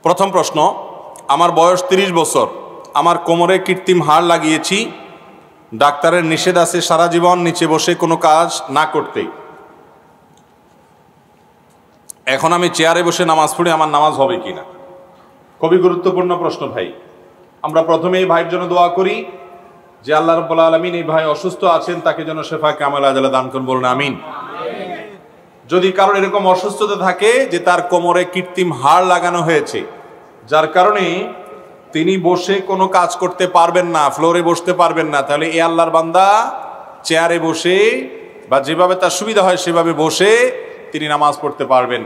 প্রথম প্রশ্ন, আমার বয়স 30 বছর, আমার কোমরে কৃত্রিম হাড় লাগিয়েছি, ডাক্তারের নিষেধ আছে সারা জীবন নিচে বসে কোনো কাজ না করতে। এখন আমি চেয়ারে বসে নামাজ পড়ি, আমার নামাজ হবে কিনা? খুবই গুরুত্বপূর্ণ প্রশ্ন ভাই। আমরা প্রথমে এই ভাইয়ের জন্য দোয়া করি যে আল্লাহ রাব্বুল আলামিন এই ভাই অসুস্থ আছেন, তাকে যেন শেফা কামেল আজলা দান করুন, বলুন আমিন। যদি কারোর এরকম অসুস্থতা থাকে যে তার কোমরে কৃত্রিম হাড় লাগানো হয়েছে, যার কারণে তিনি বসে কোনো কাজ করতে পারবেন না, ফ্লোরে বসতে পারবেন না, তাহলে এ আল্লাহর বান্দা চেয়ারে বসে বা যেভাবে তার সুবিধা হয় সেভাবে বসে তিনি নামাজ পড়তে পারবেন।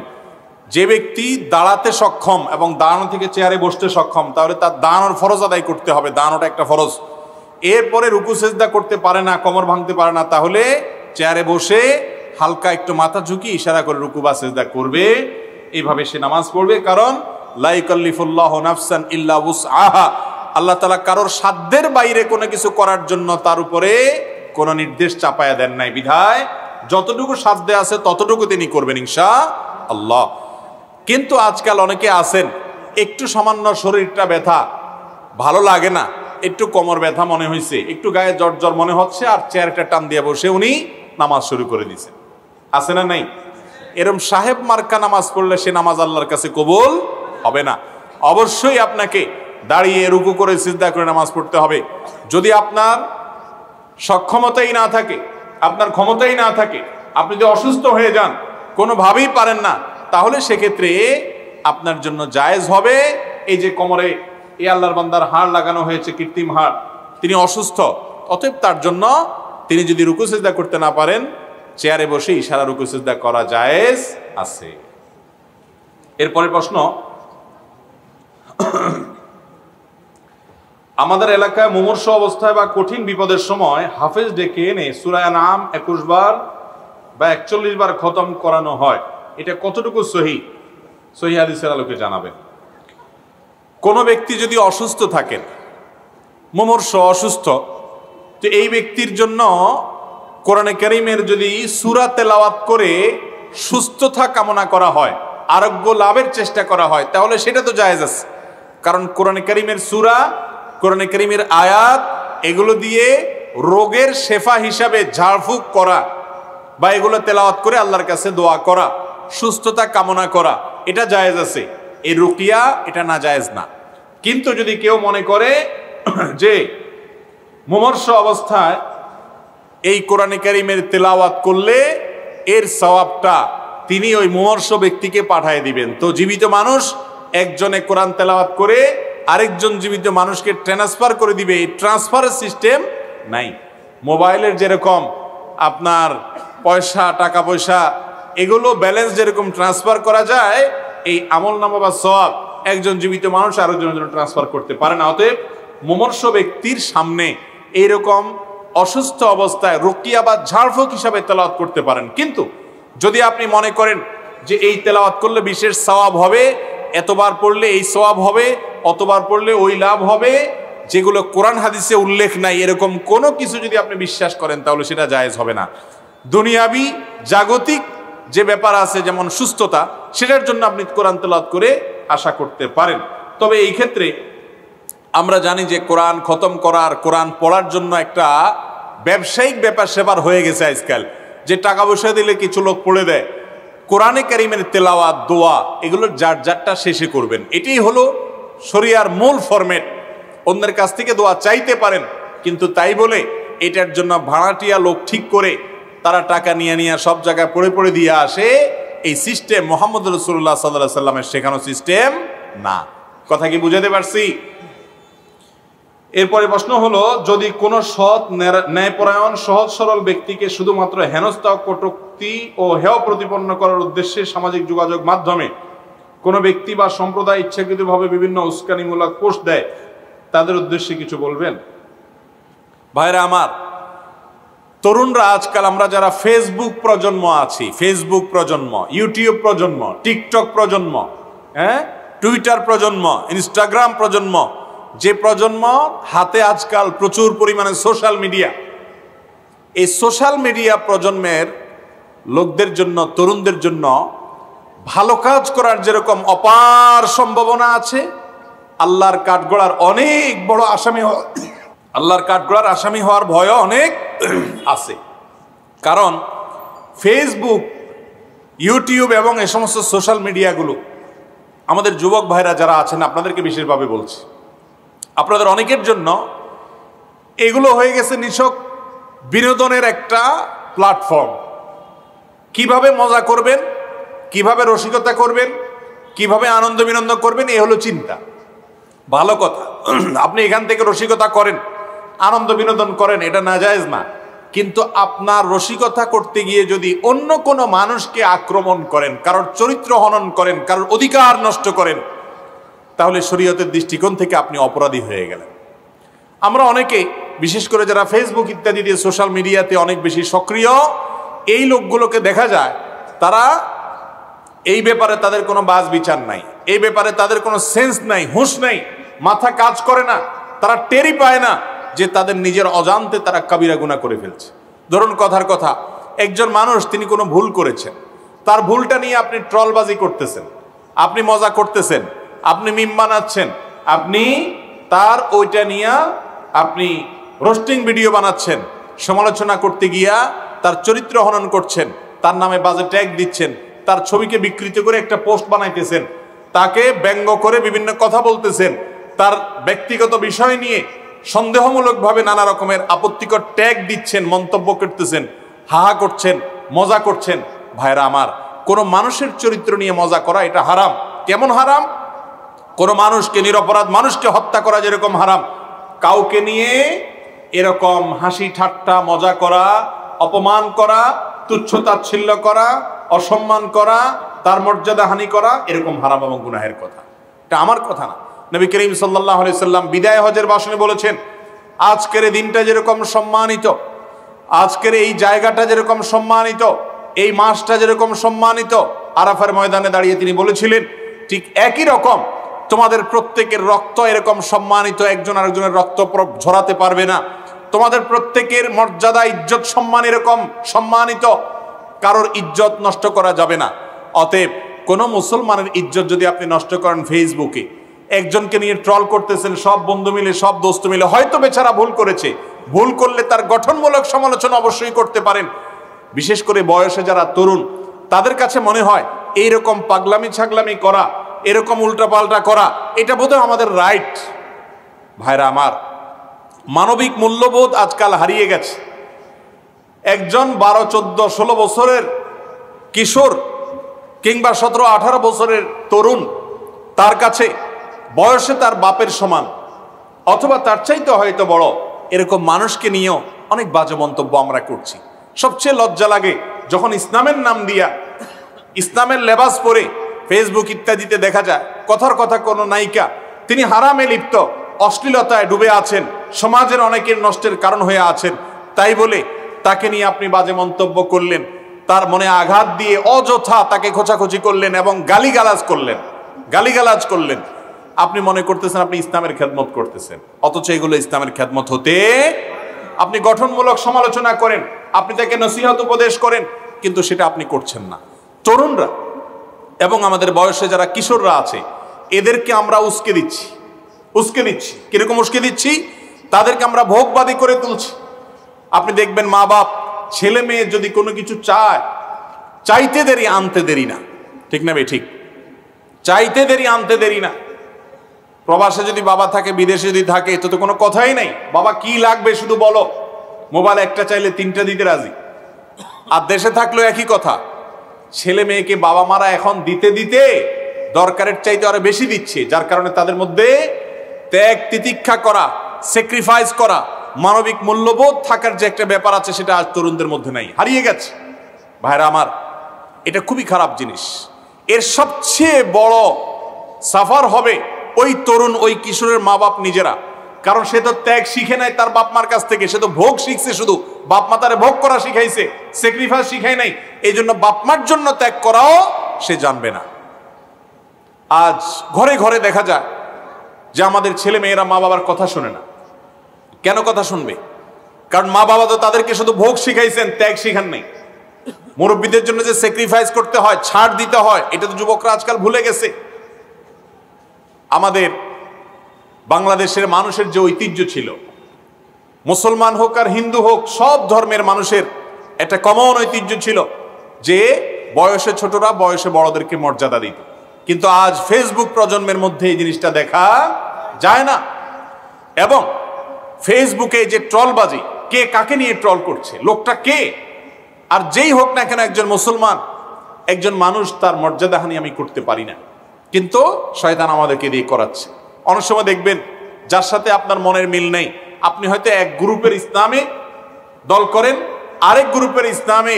যে ব্যক্তি দাঁড়াতে সক্ষম এবং দাঁড়ানো থেকে চেয়ারে বসতে সক্ষম, তাহলে তার দাঁড়ানোর ফরজ আদায় করতে হবে, দাঁড়ানোটা একটা ফরজ। এরপরে রুকু সেজদা করতে পারে না, কোমর ভাঙতে পারে না, তাহলে চেয়ারে বসে হালকা একটু মাথা ঝুঁকি ইশারা করে রুকু বা সেজদা করবে, এইভাবে সে নামাজ পড়বে। কারণ লা ইকাল্লিফুল্লাহু নাফসান ইল্লা উসআহা, আল্লাহ তাআলা কারোর সাধ্যের বাইরে কোনো কিছু করার জন্য তার উপরে কোনো নির্দেশ চাপায়া দেন নাই, বিধায় যতটুকু সাধ্যে আছে ততটুকু তিনি করবেন ইনশাআল্লাহ। কিন্তু আজকাল অনেকে আছেন একটু সামান্য শরীরটা ব্যথা, ভালো লাগে না, একটু কোমর ব্যথা মনে হয়েছে, একটু গায়ে জ্বর জ্বর মনে হচ্ছে, আর চেয়ারটা টান দিয়ে বসে উনি নামাজ শুরু করে দিয়েছেন। আছে না নাই? এরম সাহেব মার্কা নামাজ পড়লে সে নামাজ আল্লাহর কাছে কবুল হবে না। অবশ্যই আপনাকে দাঁড়িয়ে রুকু করে সিজদা করে নামাজ পড়তে হবে। যদি আপনার সক্ষমতাই না থাকে, আপনার ক্ষমতাই না থাকে, আপনি যদি অসুস্থ হয়ে যান, কোনোভাবেই পারেন না, তাহলে সেক্ষেত্রে আপনার জন্য জায়েজ হবে এই যে কোমরে এই আল্লাহর বান্দার হাড় লাগানো হয়েছে, কৃত্রিম হাড়, তিনি অসুস্থ, অতএব তার জন্য তিনি যদি রুকু সিজদা করতে না পারেন, চেয়ারে বসে ইশারা রুকু সিজদা করা জায়েজ আছে। এরপরে প্রশ্ন, আমাদের এলাকায় মুমূর্ষু অবস্থায় বা কঠিন বিপদের সময় হাফেজ ডেকে এনে সূরা আনআম 21 বার বা 41 বার খতম করানো হয়, এটা কতটুকু সহিহ? সহিহ হাদিসের আলোকে জানাবেন। কোন ব্যক্তি যদি অসুস্থ থাকেন, মুমূর্ষু অসুস্থ, তো এই ব্যক্তির জন্য কোরআনে কারীমের যদি সূরা তেলাওয়াত করে সুস্থতা কামনা করা হয়, আরোগ্য লাভের চেষ্টা করা হয়, তাহলে সেটা তো জায়েজ আছে। কারণ কোরআনে কারীমের সূরা, কোরআনে কারীমের আয়াত, এগুলো দিয়ে রোগের শেফা হিসাবে ঝাড়ফুঁক করা বা এগুলো তেলাওয়াত করে আল্লাহর কাছে দোয়া করা, সুস্থতা কামনা করা, এটা জায়েজ আছে। এই রুকিয়া এটা না জায়েজ না। কিন্তু যদি কেউ মনে করে যে মুমূর্ষু অবস্থায় এই কোরআনে কারীমের তেলাওয়াত করলে এর সওয়াবটা তিনি ওই মুমূর্ষু ব্যক্তিকে পাঠিয়ে দিবেন, তো জীবিত মানুষ একজনে কোরআন তেলাওয়াত করে আরেকজন জীবিত মানুষকে ট্রান্সফার করে দিবে, এই ট্রান্সফারের সিস্টেম নাই। মোবাইলের যেরকম আপনার পয়সা, টাকা পয়সা, এগুলো ব্যালেন্স যেরকম ট্রান্সফার করা যায়, এই আমলনামা বা সওয়াব একজন জীবিত মানুষ আরেকজনের জন্য ট্রান্সফার করতে পারে না। অতএব মুমূর্ষু ব্যক্তির সামনে এইরকম অসুস্থ অবস্থায় রুকিয়া বা ঝাড়ফুঁক হিসাবে তেলাওয়াত করতে পারেন। কিন্তু যদি আপনি মনে করেন যে এই তেলাওয়াত করলে বিশেষ সওয়াব হবে, এতবার পড়লে এই সওয়াব হবে, অতবার পড়লে ওই লাভ হবে, যেগুলো কোরআন হাদিসে উল্লেখ নাই, এরকম কোনো কিছু যদি আপনি বিশ্বাস করেন, তাহলে সেটা জায়েজ হবে না। দুনিয়াবি জাগতিক যে ব্যাপার আছে, যেমন সুস্থতা, সেটার জন্য আপনি কোরআন তেলাওয়াত করে আশা করতে পারেন। তবে এই ক্ষেত্রে আমরা জানি যে কোরআন খতম করার, কোরআন পড়ার জন্য একটা ব্যবসায়িক ব্যাপার সেবার হয়ে গেছে আজকাল, যে টাকা পয়সা দিলে কিছু লোক পড়ে দেয়। কোরআনে কারীমের তেলাওয়াত, দোয়া, এগুলো যার যারটা শেষে করবেন, এটাই হলো শরিয়ার মূল ফরম্যাট। অন্যের কাছ থেকে দোয়া চাইতে পারেন, কিন্তু তাই বলে এটার জন্য ভাড়াটিয়া লোক ঠিক করে তারা টাকা নিয়ে নিয়ে সব জায়গায় পড়ে পড়ে দিয়ে আসে, এই সিস্টেম মুহাম্মদ রাসূলুল্লাহ সাল্লাল্লাহু আলাইহি সাল্লামের শেখানো সিস্টেম না। কথা কি বুঝাতে পারছি? এরপরে প্রশ্ন হলো, যদি কোনো সৎ ন্যায়পরায়ণ সহজ সরল ব্যক্তিকে শুধুমাত্র হেনস্থা, কটূক্তি ও হেয় প্রতিপন্ন করার উদ্দেশ্যে সামাজিক যোগাযোগ মাধ্যমে কোনো ব্যক্তি বা সম্প্রদায় ইচ্ছাকৃতভাবে বিভিন্ন উস্কানিমূলক পোস্ট দেয়, তাদের উদ্দেশ্যে কিছু বলবেন? ভাইরা আমার, তরুণরা আজকাল আমরা যারা ফেসবুক প্রজন্ম আছি, ফেসবুক প্রজন্ম, ইউটিউব প্রজন্ম, টিকটক প্রজন্ম, টুইটার প্রজন্ম, ইনস্টাগ্রাম প্রজন্ম, যে প্রজন্ম হাতে আজকাল প্রচুর পরিমাণে সোশ্যাল মিডিয়া, এই সোশ্যাল মিডিয়া প্রজন্মের লোকদের জন্য, তরুণদের জন্য ভালো কাজ করার যেরকম অপার সম্ভাবনা আছে, আল্লাহর কাঠগড়ার অনেক বড় আসামি আল্লাহর কাঠগড়ার আসামি হওয়ার ভয়ও অনেক আছে। কারণ ফেসবুক, ইউটিউব এবং এই সমস্ত সোশ্যাল মিডিয়াগুলো আমাদের যুবক ভাইরা যারা আছেন, আপনাদেরকে বিশেষভাবে বলছি, আপনাদের অনেকের জন্য এগুলো হয়ে গেছে নিছক বিনোদনের একটা প্ল্যাটফর্ম। কিভাবে মজা করবেন, কিভাবে রসিকতা করবেন, কিভাবে আনন্দ বিনোদন করবেন, এ হলো চিন্তা। ভালো কথা, আপনি এখান থেকে রসিকতা করেন, আনন্দ বিনোদন করেন, এটা নাজায়েজ না। কিন্তু আপনার রসিকতা করতে গিয়ে যদি অন্য কোনো মানুষকে আক্রমণ করেন, কারোর চরিত্র হনন করেন, কারোর অধিকার নষ্ট করেন, তাহলে শরীয়তের দৃষ্টিকোণ থেকে আপনি অপরাধী হয়ে গেলেন। আমরা অনেকে, বিশেষ করে যারা ফেসবুক ইত্যাদি দিয়ে সোশ্যাল মিডিয়াতে অনেক বেশি সক্রিয়, এই লোকগুলোকে দেখা যায় তারা এই ব্যাপারে তাদের কোনো বাজ বিচার নাই, এই ব্যাপারে তাদের কোনো সেন্স নাই, হুঁশ নাই, মাথা কাজ করে না, তারা টেরই পায় না যে তাদের নিজের অজান্তে তারা কাবিরা গুনাহ করে ফেলছে। ধরুন কথার কথা, একজন মানুষ তিনি কোনো ভুল করেছেন, তার ভুলটা নিয়ে আপনি ট্রলবাজি করতেছেন, আপনি মজা করতেছেন, আপনি মিম বানাচ্ছেন, আপনি তার ওইটা নিয়ে আপনি রোস্টিং ভিডিও বানাচ্ছেন, সমালোচনা করতে গিয়া তার চরিত্র হনন করছেন, তার নামে বাজে ট্যাগ দিচ্ছেন, তার ছবিকে বিকৃত করে একটা পোস্ট বানাইতেছেন, তাকে ব্যঙ্গ করে বিভিন্ন কথা বলতেছেন, তার ব্যক্তিগত বিষয় নিয়ে সন্দেহমূলকভাবে নানা রকমের আপত্তিকর ট্যাগ দিচ্ছেন, মন্তব্য করতেছেন, হাহা করছেন, মজা করছেন। ভাইরা আমার, কোনো মানুষের চরিত্র নিয়ে মজা করা এটা হারাম। কেমন হারাম? কোনো মানুষকে, নিরপরাধ মানুষকে হত্যা করা যেরকম হারাম, কাউকে নিয়ে এরকম হাসি ঠাট্টা মজা করা, অপমান করা, তুচ্ছ তাচ্ছিল্য করা, অসম্মান করা, তার মর্যাদা হানি করা, এরকম হারাম এবং গুনাহের কথা। এটা আমার কথা না। নবী করিম সাল্লাল্লাহু আলাইহি সাল্লাম বিদায় হজের ভাষণে বলেছেন, আজকের এই দিনটা যেরকম সম্মানিত, আজকের এই জায়গাটা যেরকম সম্মানিত, এই মাসটা যেরকম সম্মানিত, আরাফার ময়দানে দাঁড়িয়ে তিনি বলেছিলেন, ঠিক একই রকম তোমাদের প্রত্যেকের রক্ত এরকম সম্মানিত, একজন আরেকজনের রক্ত ঝরাতে পারবে না। তোমাদের প্রত্যেকের মর্যাদা, ইজ্জত, সম্মান এরকম সম্মানিত, কারোর ইজ্জত নষ্ট করা যাবে না। অতএব কোনো মুসলমানের ইজ্জত যদি আপনি নষ্ট করেন ফেসবুকে, একজনকে নিয়ে ট্রল করতেছেন, সব বন্ধু মিলে, সব দোস্ত মিলে, হয়তো বেচারা ভুল করেছে, ভুল করলে তার গঠনমূলক সমালোচনা অবশ্যই করতে পারেন। বিশেষ করে বয়সে যারা তরুণ, তাদের কাছে মনে হয় এইরকম পাগলামি ছাগলামি করা, এরকম উল্টাপাল্টা করা, এটা বোধহয় আমাদের রাইট। ভাইরা আমার, মানবিক মূল্যবোধ আজকাল হারিয়ে গেছে। একজন 12, 14, 16 বছরের কিশোর কিংবা 17, 18 বছরের তরুণ, তার কাছে বয়সে তার বাপের সমান অথবা তার চাইতে হয়তো বড়, এরকম মানুষকে নিয়েও অনেক বাজে মন্তব্য আমরা করছি। সবচেয়ে লজ্জা লাগে যখন ইসলামের নাম দিয়া, ইসলামের লেবাস পরে ফেসবুক ইত্যাদিতে দেখা যায় কথার কথা কোনো নায়িকা, তিনি হারামে লিপ্ত, অশ্লীলতায় ডুবে আছেন, সমাজের অনেকের নষ্টের কারণ হয়ে আছেন, তাই বলে তাকে নিয়ে আপনি বাজে মন্তব্য করলেন, তার মনে আঘাত দিয়ে অযথা তাকে খোঁচাখুচি করলেন এবং গালিগালাজ করলেন। আপনি মনে করতেছেন আপনি ইসলামের খেদমত করতেছেন, অথচ এগুলো ইসলামের খেদমত হতে, আপনি গঠনমূলক সমালোচনা করেন, আপনি তাকে নসিহত উপদেশ করেন, কিন্তু সেটা আপনি করছেন না। তরুণরা এবং আমাদের বয়সে যারা কিশোররা আছে, এদেরকে আমরা উস্কে দিচ্ছি। কিরকম উস্কে দিচ্ছি? তাদেরকে আমরা ভোগবাদী করে তুলছি। আপনি দেখবেন মা বাপ ছেলে মেয়ে যদি কোনো কিছু চায়, চাইতে দেরি আনতে দেরি না, ঠিক না ভাই? ঠিক, চাইতে দেরি আনতে দেরি না। প্রবাসে যদি বাবা থাকে, বিদেশে যদি থাকে, তো কোনো কথাই নাই, বাবা কি লাগবে শুধু বলো, মোবাইল একটা চাইলে 3টা দিতে রাজি। আর দেশে থাকলেও একই কথা। ছেলে মেয়েকে বাবা মারা এখন দিতে দিতে দরকারের চাইতে আরো বেশি দিচ্ছে, যার কারণে তাদের মধ্যে ত্যাগ তিতিক্ষা করা, স্যাক্রিফাইস করা, মানবিক মূল্যবোধ থাকার যে একটা ব্যাপার আছে, সেটা আজ তরুণদের মধ্যে নাই, হারিয়ে গেছে। ভাইরা আমার, এটা খুবই খারাপ জিনিস। এর সবচেয়ে বড় সাফার হবে ওই তরুণ, ওই কিশোরের মা বাপ নিজেরা। কারণ সে তো ত্যাগ শিখে নাই তার বাপ মার কাছ থেকে, সে তো ভোগ শিখছে, শুধু বাপ মা তারে ভোগ করা শিখাইছে, স্যাক্রিফাইস শিখাই নাই। এই জন্য বাপ মার জন্য ত্যাগ করাও সে জানবে না। আজ ঘরে ঘরে দেখা যায় যে আমাদের ছেলে মেয়েরা মা বাবার কথা শোনে না। কেন কথা শুনবে? কারণ মা বাবা তো তাদেরকে শুধু ভোগ শিখাইছেন, ত্যাগ শিখান নাই। মুরব্বীদের জন্য যে স্যাক্রিফাইস করতে হয়, ছাড় দিতে হয়, এটা তো যুবকরা আজকাল ভুলে গেছে। আমাদের বাংলাদেশের মানুষের যে ঐতিহ্য ছিল, মুসলমান হোক আর হিন্দু হোক, সব ধর্মের মানুষের একটা কমন ঐতিহ্য ছিল যে বয়সে ছোটরা বয়সে বড়দেরকে মর্যাদা দিত। কিন্তু আজ ফেসবুক প্রজন্মের মধ্যে এই জিনিসটা দেখা যায় না। এবং ফেসবুকে যে ট্রলবাজি, কে কাকে নিয়ে ট্রল করছে, লোকটা কে, আর যেই হোক না কেন একজন মুসলমান, একজন মানুষ, তার মর্যাদাহানি আমি করতে পারি না, কিন্তু শয়তান আমাদেরকে দিয়ে করাচ্ছে। অনেক সময় দেখবেন যার সাথে আপনার মনের মিল নেই, আপনি হয়তো এক গ্রুপের ইসলামে দল করেন, আরেক গ্রুপের ইসলামে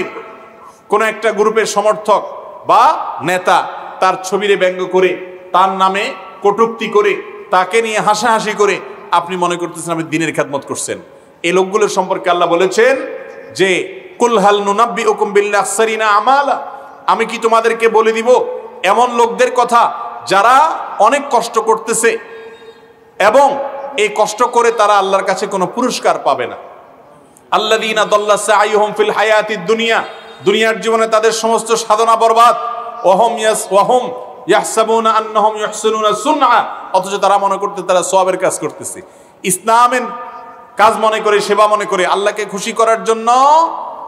কোন একটা গ্রুপের সমর্থক বা নেতা তার ছবিরে ব্যঙ্গ করে, তার নামে কটূক্তি করে, তাকে নিয়ে হাসাহাসি করে আপনি মনে করতেছেন আপনি দ্বীনের খেদমত করছেন। এই লোকগুলোর সম্পর্কে আল্লাহ বলেছেন যে কুল হাল নুনাব্বিউকুম বিল আখসারিনা আমালা, আমি কি তোমাদেরকে বলে দিব এমন লোকদের কথা যারা অনেক কষ্ট করতেছে এবং এই কষ্ট করে তারা আল্লাহর কাছে কোনো পুরস্কার পাবে না। আল্লাযীনা দাল্লা সাইয়ুহুম ফিল হায়াতিদ দুনিয়া, দুনিয়ার জীবনে তাদের সমস্ত সাধনা বরবাদ। ওয়াহুম ইয়াহসাবুনা আন্নাহুম ইহসিনুনা সুনআ, অথচ তারা মনে করতে তারা সওয়াবের কাজ করতেছে, ইসলামের কাজ মনে করে, সেবা মনে করে। আল্লাহকে খুশি করার জন্য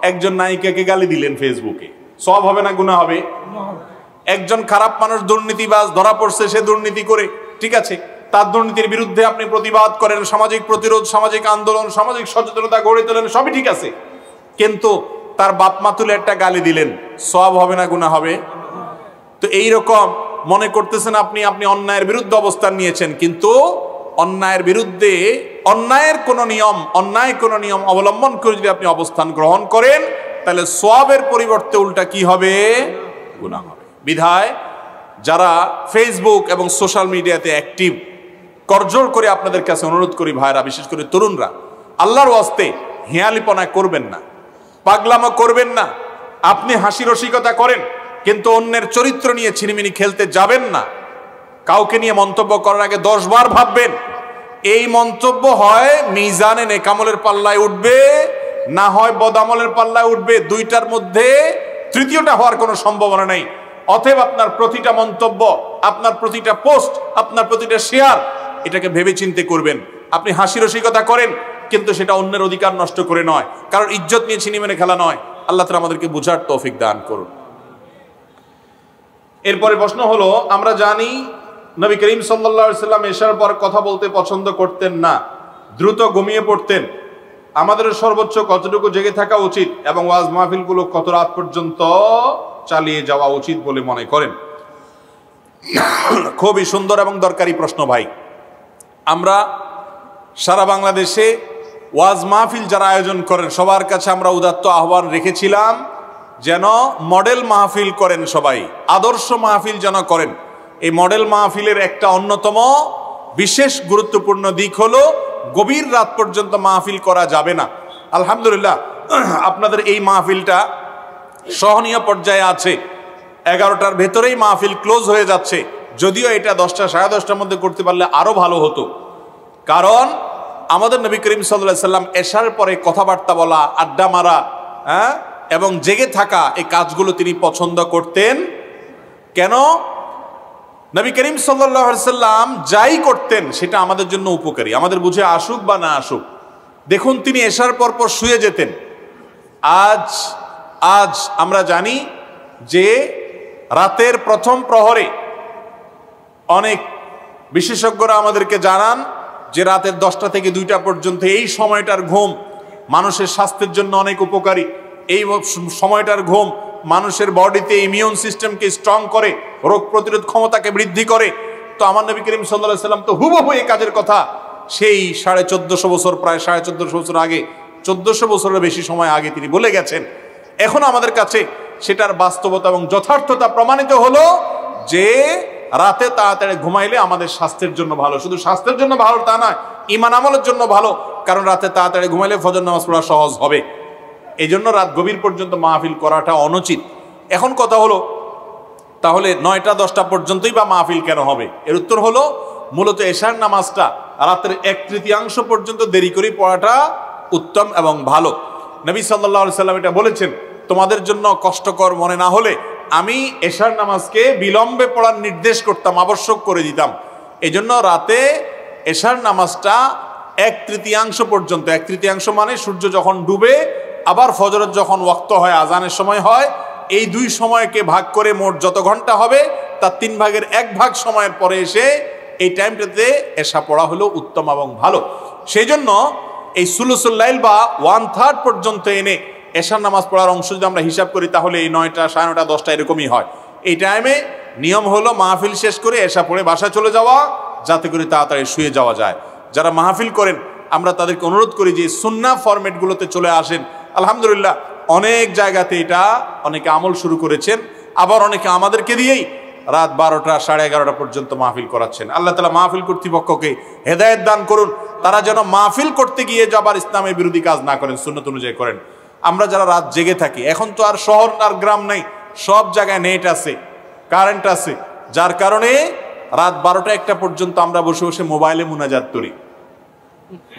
একজন নায়িকাকে গালি দিলেন ফেসবুকে, সওয়াব হবে না গুনাহ হবে? একজন খারাপ মানুষ দুর্নীতিবাজ ধরা পড়ছে, সে দুর্নীতি করে, ঠিক আছে, তার দুর্নীতির বিরুদ্ধে আপনি প্রতিবাদ করেন, সামাজিক প্রতিরোধ, সামাজিক আন্দোলন, সামাজিক সচেতনতা গড়ে তোলেন, সবই ঠিক আছে, কিন্তু তার বাপ মা তুলে একটা গালি দিলেন, সওয়াব হবে না গুনাহ হবে? তো এইরকম মনে করতেছেন আপনি অন্যায়ের বিরুদ্ধে অবস্থান নিয়েছেন, কিন্তু অন্যায়ের বিরুদ্ধে অন্যায় কোনো নিয়ম অবলম্বন করে যদি আপনি অবস্থান গ্রহণ করেন, তাহলে সওয়াবের পরিবর্তে উল্টা কি হবে? গুনাহ হবে। বিধায় যারা ফেসবুক এবং সোশ্যাল মিডিয়াতে অ্যাক্টিভ, করজোড় করে আপনাদের কাছে অনুরোধ করি ভাইরা, বিশেষ করে তরুণরা, আল্লাহর ওয়াস্তে হেয়ালিপনা করবেন না, পাগলামো করবেন না। আপনি হাসি রসিকতা করেন, কিন্তু অন্যের চরিত্র নিয়ে ছিনিমিনি খেলতে যাবেন না। কাউকে নিয়ে মন্তব্য করার আগে 10 বার ভাববেন। এই মন্তব্য হয় মিজানে নেকামলের পাল্লায় উঠবে, না হয় বদামলের পাল্লায় উঠবে। দুইটার মধ্যে তৃতীয়টা হওয়ার কোনো সম্ভাবনা নেই। অতএব আপনার প্রতিটা মন্তব্য, আপনার প্রতিটা পোস্ট, আপনার প্রতিটা শেয়ার, এটাকে ভেবে চিন্তে করবেন। আপনি হাসি রসিকতা করেন, কিন্তু সেটা অন্যের অধিকার নষ্ট করে নয়, কারণ ইজ্জত নিয়ে ছিনিমিনি খেলা নয়। আল্লাহ তাআলা আমাদেরকে বুঝার তৌফিক দান করুন। এরপরে প্রশ্ন হলো, আমরা জানি নবী করিম সাল্লাল্লাহু আলাইহি সাল্লাম এশার পর কথা বলতে পছন্দ করতেন না, দ্রুত ঘুমিয়ে পড়তেন। আমাদের সর্বোচ্চ কতটুকু জেগে থাকা উচিত এবং ওয়াজ মাহফিলগুলো কত রাত পর্যন্ত চালিয়ে যাওয়া উচিত বলে মনে করেন? খুবই সুন্দর এবং দরকারি প্রশ্ন ভাই। আমরা সারা বাংলাদেশে ওয়াজ মাহফিল যারা আয়োজন করেন, সবার কাছে আমরা উদাত্ত আহ্বান রেখেছিলাম যেন মডেল মাহফিল করেন, সবাই আদর্শ মাহফিল যেন করেন। এই মডেল মাহফিলের একটা অন্যতম বিশেষ গুরুত্বপূর্ণ দিক হলো গভীর রাত পর্যন্ত মাহফিল করা যাবে না। আলহামদুলিল্লাহ আপনাদের এই মাহফিলটা সহনীয় পর্যায়ে আছে, 11টার ভেতরেই মাহফিল ক্লোজ হয়ে যাচ্ছে। যদিও এটা 10টা সাড়ে 10টার মধ্যে করতে পারলে আরো ভালো হতো, কারণ আমাদের নবী করিম সাল্লাল্লাহু আলাইহি সাল্লাম এশার পরে কথাবার্তা বলা, আড্ডা মারা, এবং জেগে থাকা, এই কাজগুলো তিনি পছন্দ করতেন। কেন? নবী করিম সাল্লাল্লাহু আলাইহি সাল্লাম যাই করতেন সেটা আমাদের জন্য উপকারী, আমাদের বুঝে আসুক বা না আসুক। দেখুন, তিনি এশার পর শুয়ে যেতেন। আজ আমরা জানি যে রাতের প্রথম প্রহরে অনেক বিশেষজ্ঞরা আমাদেরকে জানান যে রাতের 10টা থেকে 2টা পর্যন্ত এই সময়টার ঘুম মানুষের স্বাস্থ্যের জন্য অনেক উপকারী। এই সময়টার ঘুম মানুষের বডিতে ইমিউন সিস্টেমকে স্ট্রং করে, রোগ প্রতিরোধ ক্ষমতাকে বৃদ্ধি করে। তো আমার নবী করিম সাল্লাল্লাহু আলাইহি সাল্লাম তো হুবহু এই কাজের কথা সেই 1450 বছর, প্রায় 1450 বছর আগে, 1400 বছরের বেশি সময় আগে তিনি বলে গেছেন। এখন আমাদের কাছে সেটার বাস্তবতা এবং যথার্থতা প্রমাণিত হলো যে রাতে তাড়াতাড়ি ঘুমাইলে আমাদের স্বাস্থ্যের জন্য ভালো। শুধু স্বাস্থ্যের জন্য ভালো তা নয়, ঈমান আমলের জন্য ভালো, কারণ রাতে তাড়াতাড়ি ঘুমাইলে ফজর নামাজ পড়া সহজ হবে। এই জন্য রাত গভীর পর্যন্ত মাহফিল করাটা অনুচিত। এখন কথা হলো, তাহলে 9টা 10টা পর্যন্তই বা মাহফিল কেন হবে? এর উত্তর হলো, মূলত এশার নামাজটা রাতের 1/3 পর্যন্ত দেরি করে পড়াটা উত্তম এবং ভালো। নবী সাল্লাল্লাহু আলাইহি সাল্লাম এটা বলেছেন তোমাদের জন্য কষ্টকর মনে না হলে আমি এশার নামাজকে বিলম্বে পড়ার নির্দেশ করতাম, আবশ্যক করে দিতাম। এজন্য রাতে এশার নামাজটা 1/3 পর্যন্ত, 1/3 মানে সূর্য যখন ডুবে আবার ফজরের যখন ওয়াক্ত হয়, আজানের সময় হয়, এই 2 সময়কে ভাগ করে মোট যত ঘন্টা হবে তার 3 ভাগের 1 ভাগ সময়ের পরে এসে এই টাইমটাতে এশা পড়া হলো উত্তম এবং ভালো। সেই জন্য এই সুলুসুল লাইল বা 1/3 পর্যন্ত এনে এশার নামাজ পড়ার অংশ যদি আমরা হিসাব করি তাহলে এই 9টা, 9:30, 10টা এরকমই হয়। এই টাইমে নিয়ম হলো মাহফিল শেষ করে এশা পড়ে বাসা চলে যাওয়া, যাতে করে তাড়াতাড়ি শুয়ে যাওয়া যায়। যারা মাহফিল করেন আমরা তাদেরকে অনুরোধ করি যে সুন্নাহ ফরম্যাটগুলোতে চলে আসেন। আলহামদুলিল্লাহ অনেক জায়গাতে এটা অনেকে আমল শুরু করেছেন, আবার অনেকে আমাদেরকে দিয়েই রাত 12টা, 11:30 পর্যন্ত মাহফিল করাচ্ছেন। আল্লাহ তাআলা মাহফিল কর্তৃপক্ষকে হেদায়েত দান করুন, তারা যেন মাহফিল করতে গিয়ে যাবার ইসলামের বিরোধী কাজ না করেন, সুন্নাত অনুযায়ী করেন। আমরা যারা রাত জেগে থাকি, এখন তো আর শহর আর গ্রাম নাই, সব জায়গায় নেট আছে, কারেন্ট আছে, যার কারণে রাত 12টা, 1টা পর্যন্ত আমরা বসে বসে মোবাইলে মুনাজাত করি।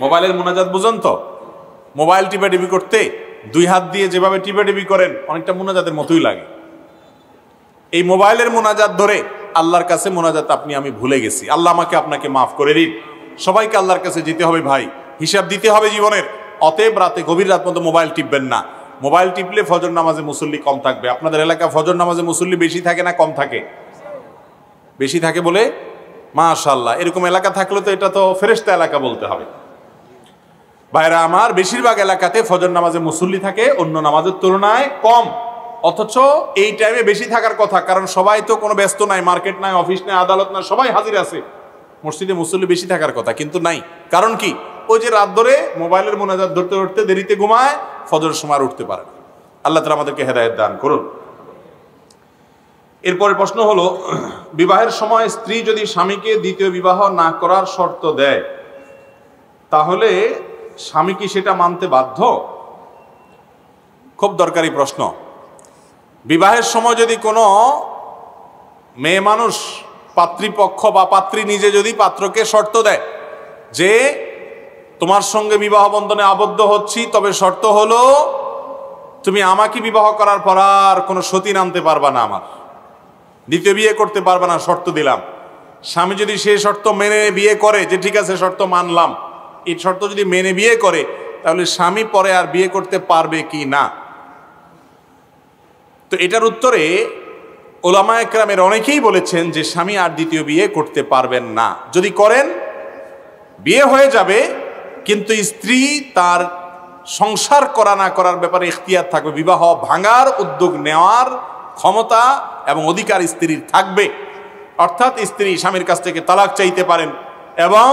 মোবাইলের মুনাজাত বুঝুন তো, মোবাইল টিপাটিপি করতে 2 হাত দিয়ে যেভাবে টিপাটিপি করেন অনেকটা মুনাজাতের মতোই লাগে। এই মোবাইলের মুনাজাত ধরে আল্লাহর কাছে মুনাজাত আপনি আমি ভুলে গেছি। আল্লাহ আমাকে আপনাকে মাফ করে দিন। সবাইকে আল্লাহর কাছে যেতে হবে ভাই, হিসাব দিতে হবে জীবনের। অতএব রাতে গভীর রাত পর্যন্ত মোবাইল টিপবেন না। মোবাইল টিপলে ফজর নামাজে মুসল্লি কম থাকবে। আপনাদের এলাকা ফজর নামাজে মুসল্লি বেশি থাকে না কম থাকে? বেশি থাকে বলে মাশাআল্লাহ। এরকম এলাকা থাকলে তো এটা তো ফেরেশতা এলাকা বলতে হবে। ভাইরা আমার, বেশিরভাগ এলাকাতে ফজর নামাজে মুসল্লি থাকে অন্য নামাজের তুলনায় কম, অথচ এই টাইমে বেশি থাকার কথা, কারণ সবাই তো কোনো ব্যস্ত নাই, মার্কেট নাই, অফিস নাই, আদালত নাই, সবাই হাজির আছে। মসজিদে মুসল্লি বেশি থাকার কথা, কিন্তু নাই। কারণ কি? ওই যে রাত ধরে মোবাইলের মোনাজাত ধরতে ধরতে দেরিতে ঘুমায়, ফজরের সময় উঠতে পারে না। আল্লাহ তাআলা আমাদেরকে হেদায়েত দান করুন। এরপরে প্রশ্ন হলো, বিবাহের সময় স্ত্রী যদি স্বামীকে দ্বিতীয় বিবাহ না করার শর্ত দেয় তাহলে স্বামী কি সেটা মানতে বাধ্য? খুব দরকারি প্রশ্ন। বিবাহের সময় যদি কোনো মেয়ে মানুষ, পাত্রীপক্ষ বা পাত্রী নিজে যদি পাত্রকে শর্ত দেয় যে তোমার সঙ্গে বিবাহ বন্ধনে আবদ্ধ হচ্ছি, তবে শর্ত হলো তুমি আমাকে বিবাহ করার পর আর কোনো সতীন আনতে পারবা না, আমার দ্বিতীয় বিয়ে করতে পারবা না, শর্ত দিলাম। স্বামী যদি সেই শর্ত মেনে বিয়ে করে, যে ঠিক আছে শর্ত মানলাম, এই শর্ত যদি মেনে বিয়ে করে, তাহলে স্বামী পরে আর বিয়ে করতে পারবে কি না? তো এটার উত্তরে উলামায়ে কেরামের অনেকেই বলেছেন যে স্বামী আর দ্বিতীয় বিয়ে করতে পারবেন না। যদি করেন বিয়ে হয়ে যাবে, কিন্তু স্ত্রী তার সংসার করা না করার ব্যাপারে ইখতিয়ার থাকবে, বিবাহ ভাঙার উদ্যোগ নেওয়ার ক্ষমতা এবং অধিকার স্ত্রীর থাকবে। অর্থাৎ স্ত্রী স্বামীর কাছ থেকে তালাক চাইতে পারেন এবং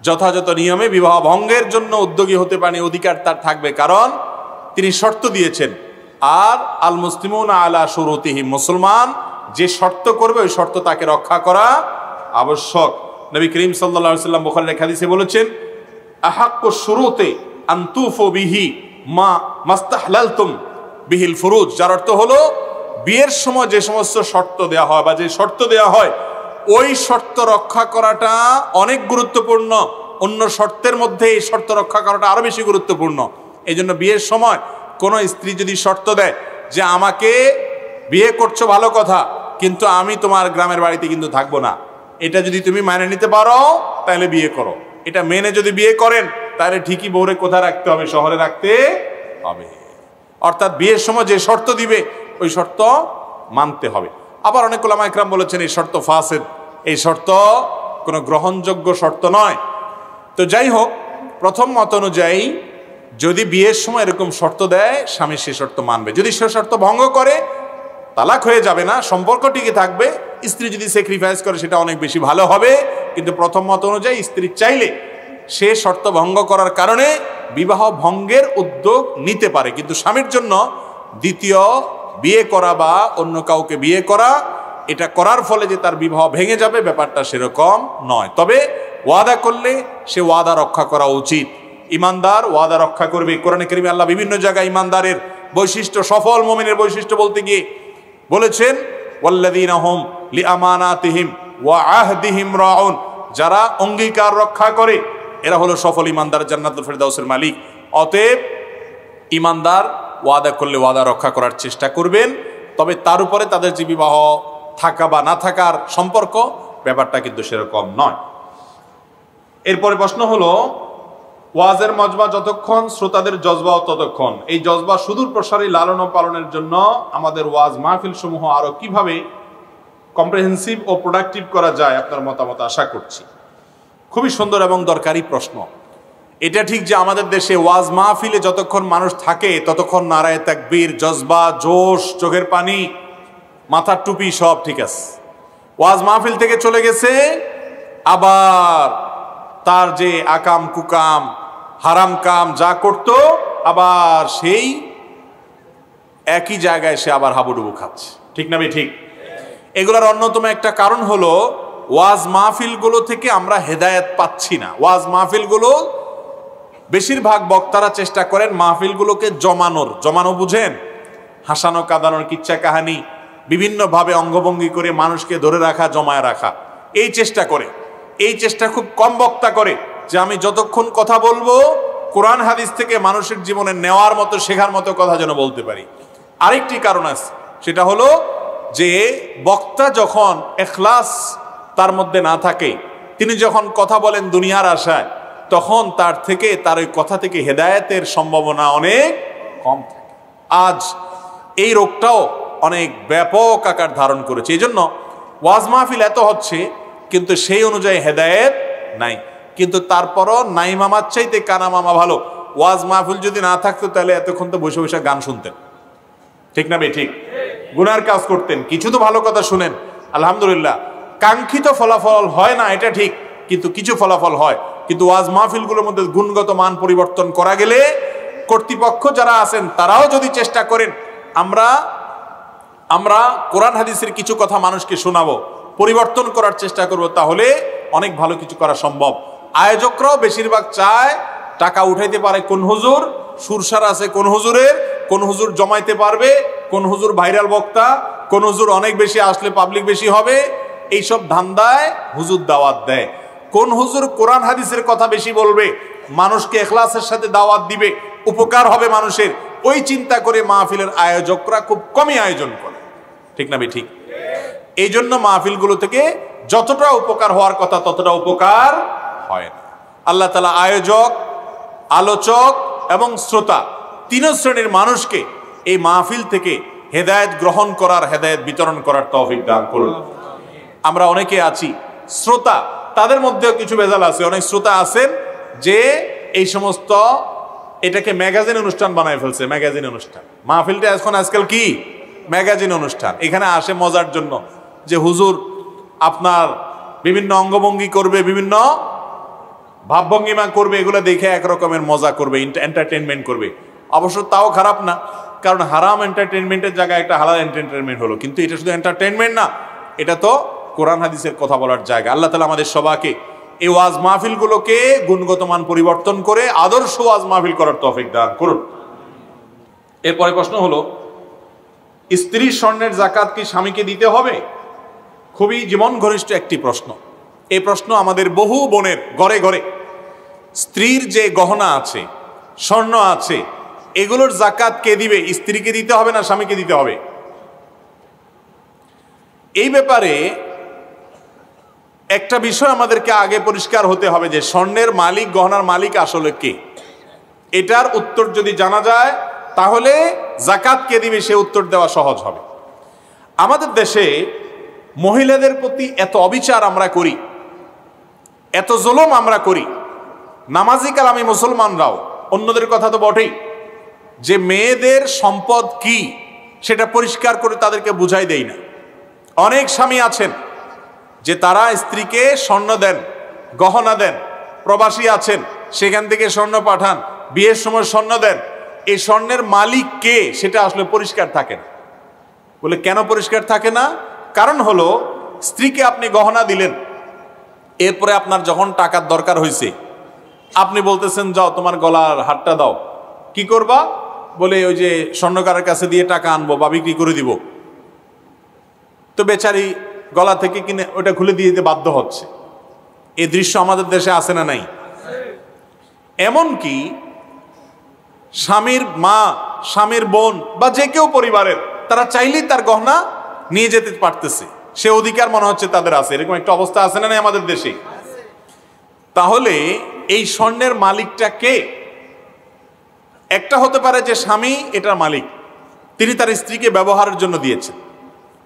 যথাযথ নিয়মে বিবাহ ভঙ্গের জন্য উদ্যোগী হতে পারেন, অধিকার তার থাকবে, কারণ তিনি শর্ত দিয়েছেন। আর আল মুসলিমুনা আলা শুরুতিহিম, মুসলমান যে শর্ত করবে ওই শর্ত তাকে রক্ষা করা আবশ্যক। নবী করিম সাল্লাল্লাহু আলাইহি ওয়াসাল্লাম বুখারীর হাদিসে বলেছেন, আহাক্কু শুরুতে আন তুফু বিহি মা মাস্তাহলালতুম বিহিল ফুরুজ, যার অর্থ হলো বিয়ের সময় যে সমস্ত শর্ত দেওয়া হয় বা যে শর্ত দেওয়া হয় ওই শর্ত রক্ষা করাটা অনেক গুরুত্বপূর্ণ। অন্য শর্তের মধ্যে এই শর্ত রক্ষা করাটা আরো বেশি গুরুত্বপূর্ণ। এই জন্য বিয়ের সময় কোনো স্ত্রী যদি শর্ত দেয় যে আমাকে বিয়ে করছো ভালো কথা, কিন্তু আমি তোমার গ্রামের বাড়িতে কিন্তু থাকবো না, এটা যদি তুমি মেনে নিতে পারো তাহলে বিয়ে করো। এটা মেনে যদি বিয়ে করেন তাহলে ঠিকই বউরে কোথায় রাখতে হবে? শহরে রাখতে হবে। অর্থাৎ বিয়ের সময় যে শর্ত দিবে ওই শর্ত মানতে হবে। আবার অনেক উলামা ইকরাম বলেছেন এই শর্ত ফাসেদ, এই শর্ত কোনো গ্রহণযোগ্য শর্ত নয়। তো যাই হোক, প্রথম মত অনুযায়ী যদি বিয়ের সময় এরকম শর্ত দেয়, স্বামী সে শর্ত মানবে। যদি সে শর্ত ভঙ্গ করে তালাক হয়ে যাবে না, সম্পর্ক টিকে থাকবে। স্ত্রী যদি স্যাক্রিফাইস করে সেটা অনেক বেশি ভালো হবে। কিন্তু প্রথম মত অনুযায়ী স্ত্রী চাইলে সে শর্ত ভঙ্গ করার কারণে বিবাহ ভঙ্গের উদ্যোগ নিতে পারে, কিন্তু স্বামীর জন্য দ্বিতীয় বিয়ে করা বা অন্য কাউকে বিয়ে করা, এটা করার ফলে যে তার বিবাহ ভেঙে যাবে ব্যাপারটা সেরকম নয়। তবে ওয়াদা করলে সে ওয়াদা রক্ষা করা উচিত। ইমানদার ওয়াদা রক্ষা করবে। কোরআনে কারিমে আল্লাহ বিভিন্ন জায়গায় ইমানদারের বৈশিষ্ট্য, সফল মুমিনের বৈশিষ্ট্য বলতে গিয়ে বলেছেন, ওয়াল্লাযীনা হুম লিআমানাতিহিম ওয়া আহদিহিম রাউন, যারা অঙ্গীকার রক্ষা করে এরা হলো সফল ইমানদার, জান্নাতুল ফেরদাউসের মালিক। অতএব ইমানদার ওয়াদা করলে ওয়াদা রক্ষা করার চেষ্টা করবেন। তবে তার উপরে তাদের যে বিবাহ থাকা বা না থাকার সম্পর্ক, ব্যাপারটা কিন্তু সেরকম নয়। এরপরে প্রশ্ন হলো, ওয়াজের মজমা যতক্ষণ, শ্রোতাদের জজবাও ততক্ষণ। এই জজবা সুদূর প্রসারী লালন ও পালনের জন্য আমাদের ওয়াজ মাহফিল সমূহ আরো কিভাবে কম্প্রিহেন্সিভ ও প্রোডাক্টিভ করা যায়, আপনার মতামত আশা করছি। খুবই সুন্দর এবং দরকারি প্রশ্ন। এটা ঠিক যে আমাদের দেশে ওয়াজ মাহফিলে যতক্ষণ মানুষ থাকে ততক্ষণ নারায়ে তাকবীর, জজবা, জোশ, চোখের পানি, মাথার টুপি সব ঠিক আছে। ওয়াজ মাহফিল থেকে চলে গেছে, আবার তার যে আকাম কুকাম হারাম কাম যা করত, আবার সেই একই জায়গায় সে আবার হাবুডুবু খাচ্ছে। ঠিক না ভাই? ঠিক। এগুলোর অন্যতম একটা কারণ হলো ওয়াজ মাহফিলগুলো থেকে আমরা হেদায়েত পাচ্ছি না। ওয়াজ মাহফিলগুলো বেশিরভাগ বক্তারা চেষ্টা করেন মাহফিলগুলোকে জমানো বুঝেন, হাসানো কাঁদানোর কিচ্ছা কাহানি বিভিন্নভাবে অঙ্গভঙ্গি করে মানুষকে ধরে রাখা, জমায় রাখা, এই চেষ্টা করে। এই চেষ্টা খুব কম বক্তা করে যে আমি যতক্ষণ কথা বলবো কোরআন হাদিস থেকে মানুষের জীবনে নেওয়ার মতো, শেখার মতো কথা যেন বলতে পারি। আরেকটি কারণ আছে, সেটা হলো যে বক্তা যখন ইখলাস তার মধ্যে না থাকে, তিনি যখন কথা বলেন দুনিয়ার আশায়, তখন তার ওই কথা থেকে হেদায়েতের সম্ভাবনা অনেক কম থাকে। আজ এই রোগটাও অনেক ব্যাপক আকার ধারণ করেছে। এই জন্য ওয়াজ মাহফিল এত হচ্ছে, কিন্তু সেই অনুযায়ী হেদায়েত নাই। কিন্তু তারপরও নাই মামার চাইতে কানা মামা ভালো। ওয়াজ মাহফিল যদি না থাকতো তাহলে এতক্ষণ তো বসে বসে গান শুনতেন। ঠিক না ভাই? ঠিক। গুনার কাজ করতেন, কিছু তো ভালো কথা শুনেন, আলহামদুলিল্লাহ। কাঙ্ক্ষিত ফলাফল হয় না এটা ঠিক, কিন্তু কিছু ফলাফল হয়। কিন্তু ওয়াজ মাহফিলগুলোর মধ্যে গুণগত মান পরিবর্তন করা গেলে, কর্তৃপক্ষ যারা আছেন তারাও যদি চেষ্টা করেন, আমরা কোরআন হাদিসের কিছু কথা মানুষকে শোনাবো, পরিবর্তন করার চেষ্টা করব, তাহলে অনেক ভালো কিছু করা সম্ভব। আয়োজকরাও বেশিরভাগ চায় টাকা উঠাইতে পারে কোন হুজুর, সুরসার আছে কোন হুজুরের, কোন হুজুর জমাইতে পারবে, কোন হুজুর ভাইরাল বক্তা, কোন হুজুর অনেক বেশি আসলে পাবলিক বেশি হবে, এইসব ধান্দায় হুজুর দাওয়াত দেয়। কোন হুজুর কোরআন হাদিসের কথা বেশি বলবে, মানুষকে ইখলাসের সাথে দাওয়াত দিবে, উপকার হবে মানুষের, ওই চিন্তা করে মাহফিলের আয়োজকরা খুব কমই আয়োজন করে। ঠিক না ভাই? ঠিক। এই জন্য মাহফিলগুলো থেকে যতটা উপকার হওয়ার কথা ততটা উপকার হয় না। আল্লাহ তাআলা আয়োজক, আলোচক এবং শ্রোতা তিন শ্রেণীর মানুষকে এই মাহফিল থেকে হেদায়েত গ্রহণ করার, হেদায়েত বিতরণ করার তৌফিক দান করুন। আমরা অনেকে আছি শ্রোতা, তাদের মধ্যেও কিছু ভেজাল আছে। অনেক শ্রোতা আছেন যে এই সমস্ত এটাকে ম্যাগাজিন অনুষ্ঠান বানায় ফেলছে। ম্যাগাজিন অনুষ্ঠান, মাহফিলটা আজকাল কি ম্যাগাজিন অনুষ্ঠান। এখানে আসে মজার জন্য, যে হুজুর আপনার বিভিন্ন অঙ্গভঙ্গি করবে, বিভিন্ন ভাবভঙ্গিমা করবে, এগুলো দেখে একরকমের মজা করবে, এন্টারটেনমেন্ট করবে। অবশ্য তাও খারাপ না, কারণ হারাম এন্টারটেনমেন্টের জায়গায় একটা হালাল এন্টারটেনমেন্ট হলো। কিন্তু এটা শুধু এন্টারটেনমেন্ট না, এটা তো কোরআন হাদিসের কথা বলার জায়গা। আল্লাহ তাআলা আমাদের সবাইকে এই ওয়াজ মাহফিলগুলোকে গুণগত মান পরিবর্তন করে আদর্শ ওয়াজ মাহফিল করার তৌফিক দান করুন। এরপরে প্রশ্ন হলো, স্ত্রীর স্বর্ণের যাকাত কি স্বামীকে দিতে হবে? খুবই জীবন ঘনিষ্ঠ একটি প্রশ্ন। এই প্রশ্ন আমাদের বহু বোনের ঘরে ঘরে। স্ত্রীর যে গহনা আছে, স্বর্ণ আছে, এগুলোর যাকাত কে দিবে? স্ত্রীকে দিতে হবে না স্বামীকে দিতে হবে? এই ব্যাপারে একটা বিষয় আমাদেরকে আগে পরিষ্কার হতে হবে যে স্বর্ণের মালিক, গহনার মালিক আসলে কে। এটার উত্তর যদি জানা যায় তাহলে যাকাত কে দিবে সে উত্তর দেওয়া সহজ হবে। আমাদের দেশে মহিলাদের প্রতি এত অবিচার আমরা করি, এত জুলুম আমরা করি, নামাজি কালামি মুসলমানরাও, অন্যদের কথা তো বটেই, যে মেয়েদের সম্পদ কি সেটা পরিষ্কার করে তাদেরকে বুঝাই দেই না। অনেক স্বামী আছেন যে তারা স্ত্রীকে স্বর্ণ দেন, গহনা দেন, প্রবাসী আছেন সেখান থেকে স্বর্ণ পাঠান, বিয়ের সময় স্বর্ণ দেন। এই স্বর্ণের মালিক কে সেটা আসলে পরিষ্কার থাকে না। বলে কেন পরিষ্কার থাকে না? কারণ হলো, স্ত্রীকে আপনি গহনা দিলেন, এরপরে আপনার যখন টাকার দরকার হয়েছে আপনি বলতেছেন যাও তোমার গলার হারটা দাও। কি করবা? বলে ওই যে স্বর্ণকারের কাছে দিয়ে টাকা আনবো বা বিক্রি করে দিব। তো বেচারি গলা থেকে কিনে ওটা খুলে দিয়ে দিতে বাধ্য হচ্ছে। এই দৃশ্য আমাদের দেশে আছে না নাই? এমনকি স্বামীর মা স্বামীর বোন বা যে কেউ পরিবারের, তারা চাইলেই তার গহনা নিয়ে যেতে পারতেছে, সে অধিকার মনে হচ্ছে তাদের আছে। এরকম একটা অবস্থা আছে না আমাদের দেশে? তাহলে এই স্বর্ণের মালিকটা কে? একটা হতে পারে যে স্বামী এটার মালিক, তিনি তার স্ত্রীকে ব্যবহারের জন্য দিয়েছেন,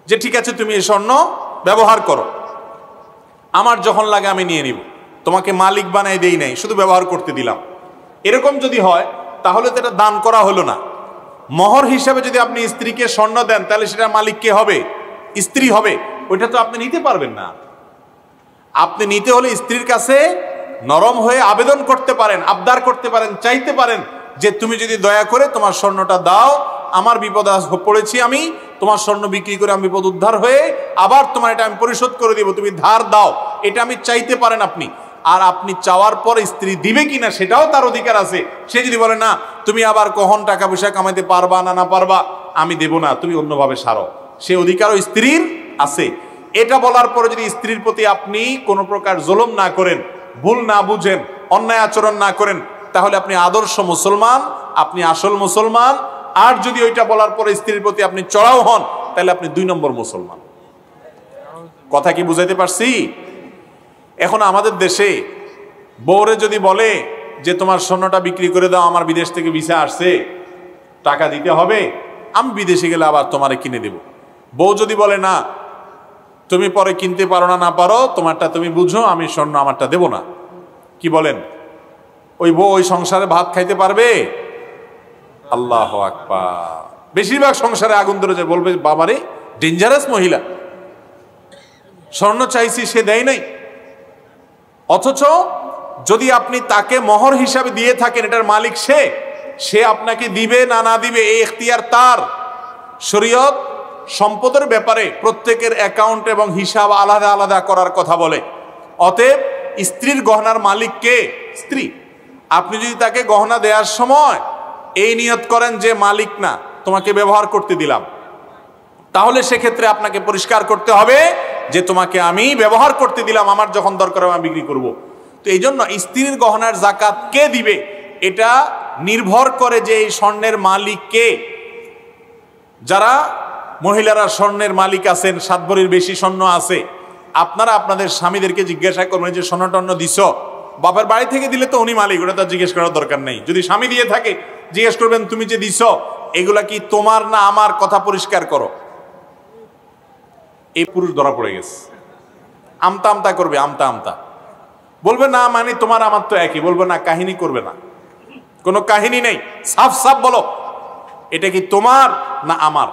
যে ঠিক আছে তুমি এই স্বর্ণ ব্যবহার করো, আমার যখন লাগে আমি নিয়ে নিব, তোমাকে মালিক বানাই দেই নাই, শুধু ব্যবহার করতে দিলাম। এরকম যদি হয় তাহলে তো এটা দান করা হলো না। মোহর হিসাবে যদি আপনি স্ত্রীকে স্বর্ণ দেন, তাহলে সেটা মালিক কে হবে? স্ত্রী হবে। ওইটা তো আপনি নিতে পারবেন না। আপনি নিতে হলে স্ত্রীর কাছে নরম হয়ে আবেদন করতে পারেন, আবদার করতে পারেন, চাইতে পারেন যে তুমি যদি দয়া করে তোমার স্বর্ণটা দাও, আমার বিপদে পড়েছি, আমি তোমার স্বর্ণ বিক্রি করে আমি বিপদ উদ্ধার হয়ে আবার তোমার এটা আমি পরিশোধ করে দিব, তুমি ধার দাও, এটা আমি চাইতে পারেন আপনি। আর আপনি চাওয়ার পর স্ত্রী দিবে কিনা সেটাও তার অধিকার আছে। সে যদি বলে না তুমি আবার কখন টাকা পয়সা কামাইতে পারবা না পারবা, আমি দেব না, তুমি অন্যভাবে সারো, সে অধিকারও স্ত্রীর আছে। এটা বলার পরে যদি স্ত্রীর প্রতি আপনি কোনো প্রকার জুলুম না করেন, ভুল না বুঝেন, অন্যায় আচরণ না করেন, তাহলে আপনি আদর্শ মুসলমান, আপনি আসল মুসলমান। আর যদি ওইটা বলার পরে স্ত্রীর প্রতি আপনি চড়াও হন, তাহলে আপনি 2 নম্বর মুসলমান। কথা কি বুঝাইতে পারছি? এখন আমাদের দেশে বউরে যদি বলে যে তোমার স্বর্ণটা বিক্রি করে দাও, আমার বিদেশ থেকে ভিসা আসছে, টাকা দিতে হবে, আমি বিদেশে গেলে আবার তোমারে কিনে দেব। বউ যদি বলে না তুমি পরে কিনতে পারো না পারো, তোমারটা তুমি বুঝো, আমি স্বর্ণ আমারটা দেব না, কি বলেন? ওই বউ ওই সংসারে ভাত খাইতে পারবে? আল্লাহ আকবার। বেশিরভাগ সংসারে আগুন ধরে যায়, বলবে বাবারে ডেঞ্জারাস মহিলা, স্বর্ণ চাইছি সে দেয় নাই। অথচ যদি আপনি তাকে মোহর হিসাবে দিয়ে থাকেন, এটার মালিক সে আপনাকে দিবে না দিবে এই এখতিয়ার তার। শরীয়ত সম্পদের ব্যাপারে প্রত্যেকের অ্যাকাউন্ট এবং হিসাব আলাদা আলাদা করার কথা বলে। অতএব স্ত্রীর গহনার মালিক কে? স্ত্রী। আপনি যদি তাকে গহনা দেওয়ার সময় এই নিয়ত করেন যে মালিক না, তোমাকে ব্যবহার করতে দিলাম, তাহলে সেক্ষেত্রে আপনাকে পরিষ্কার করতে হবে যে তোমাকে আমি ব্যবহার করতে দিলাম, আমার যখন দরকার আমি বিক্রি করব। তো এই জন্য স্ত্রীর গহনার জাকাত কে দিবে এটা নির্ভর করে যে এই স্বর্ণের মালিক কে। যারা মহিলারা স্বর্ণের মালিক আছেন, 7 ভরির বেশি স্বর্ণ আছে, আপনারা আপনাদের স্বামীদেরকে জিজ্ঞাসা করবেন যে স্বর্ণ টর্ণ দিছ, বাপের বাড়ি থেকে দিলে তো উনি মালিক, ওটা তো জিজ্ঞেস করার দরকার নেই। যদি স্বামী দিয়ে থাকে জিজ্ঞেস করবেন তুমি যে দিছ এগুলা কি তোমার না আমার, কথা পরিষ্কার করো। এই পুরুষ ধরা পড়ে গেছে, আমতা আমতা করবে, আমতা আমতা বলবে না মানে তোমার আমার তো একই, বলবে না কাহিনী করবে না, কোনো কাহিনী নেই, সাফ সাফ বলো এটা কি তোমার না আমার।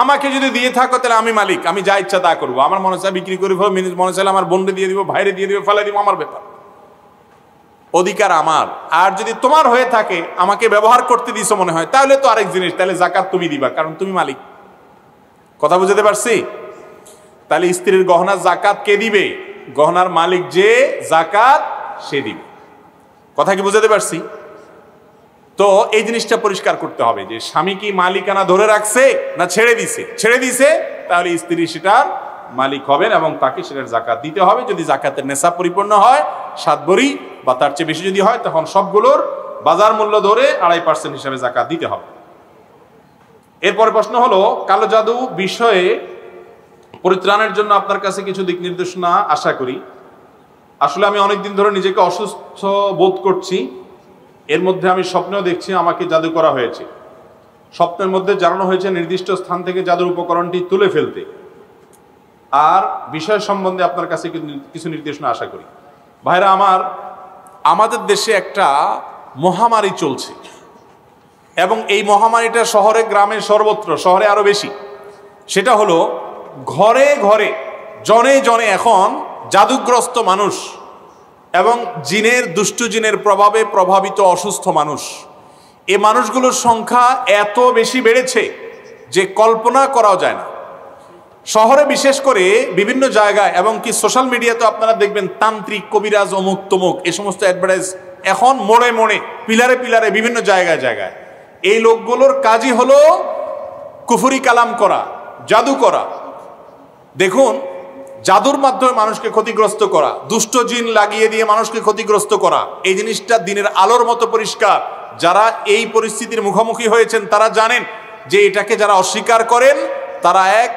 আমাকে যদি দিয়ে থাকো তাহলে আমি মালিক, আমি যা ইচ্ছা তা করবো, আমার মনে চায় বিক্রি করে ফেলো, মনে চাইলে আমার বোনকে দিয়ে দিব, ভাইরে দিয়ে দিব, ফেলে দিব, আমার ব্যাপার, অধিকার আমার। আর যদি তোমার হয়ে থাকে, আমাকে ব্যবহার করতে দিছো মনে হয়, তাহলে তো আরেক জিনিস, তাহলে জাকাত তুমি দিবা, কারণ তুমি মালিক। কথা বুঝতে পারছি? তাহলে স্ত্রীর গহনার জাকাত কে দিবে? গহনার মালিক যে, জাকাত সে দিবে। কথা কি বুঝতে পারছি? তো এই জিনিসটা পরিষ্কার করতে হবে যে স্বামী কি মালিকানা ধরে রাখছে না ছেড়ে দিছে। ছেড়ে দিছে তাহলে স্ত্রী সেটার মালিক হবেন এবং তাকে সেটার জাকাত দিতে হবে। যদি জাকাতের নেশা পরিপূর্ণ হয় 7 ভরি বা তার চেয়ে বেশি যদি হয়, তখন সবগুলোর বাজার মূল্য ধরে 2.5% হিসাবে জাকাত দিতে হবে। এরপরে প্রশ্ন হলো, কালো জাদু বিষয়ে পরিত্রাণের জন্য আপনার কাছে কিছু দিক নির্দেশনা আশা করি। আসলে আমি অনেকদিন ধরে নিজেকে অসুস্থ বোধ করছি। এর মধ্যে আমি স্বপ্নেও দেখছি আমাকে জাদু করা হয়েছে। স্বপ্নের মধ্যে জানানো হয়েছে নির্দিষ্ট স্থান থেকে জাদুর উপকরণটি তুলে ফেলতে। আর বিষয় সম্বন্ধে আপনার কাছে কিছু নির্দেশনা আশা করি। ভাইরা আমার, আমাদের দেশে একটা মহামারী চলছে এবং এই মহামারীটা শহরে গ্রামে সর্বত্র, শহরে আরো বেশি। সেটা হলো ঘরে ঘরে, জনে জনে এখন জাদুগ্রস্ত মানুষ এবং জিনের, দুষ্ট জিনের প্রভাবে প্রভাবিত অসুস্থ মানুষ। এই মানুষগুলোর সংখ্যা এত বেশি বেড়েছে যে কল্পনা করাও যায় না। শহরে বিশেষ করে বিভিন্ন জায়গায় এবং কি সোশ্যাল মিডিয়াতে আপনারা দেখবেন তান্ত্রিক, কবিরাজ, অমুক তমুক এই সমস্ত অ্যাডভার্টাইজ এখন মোড়ে মোড়ে, পিলারে পিলারে, বিভিন্ন জায়গায় জায়গায়। এই লোকগুলোর কাজই হলো কুফরি কালাম করা, জাদু করা। দেখুন, জাদুর মাধ্যমে মানুষকে ক্ষতিগ্রস্ত করা, দুষ্ট জিন লাগিয়ে দিয়ে মানুষকে ক্ষতিগ্রস্ত করা, এই জিনিসটা দিনের আলোর মতো পরিষ্কার। যারা এই পরিস্থিতির মুখোমুখি হয়েছেন তারা জানেন যে এটাকে যারা অস্বীকার করেন তারা এক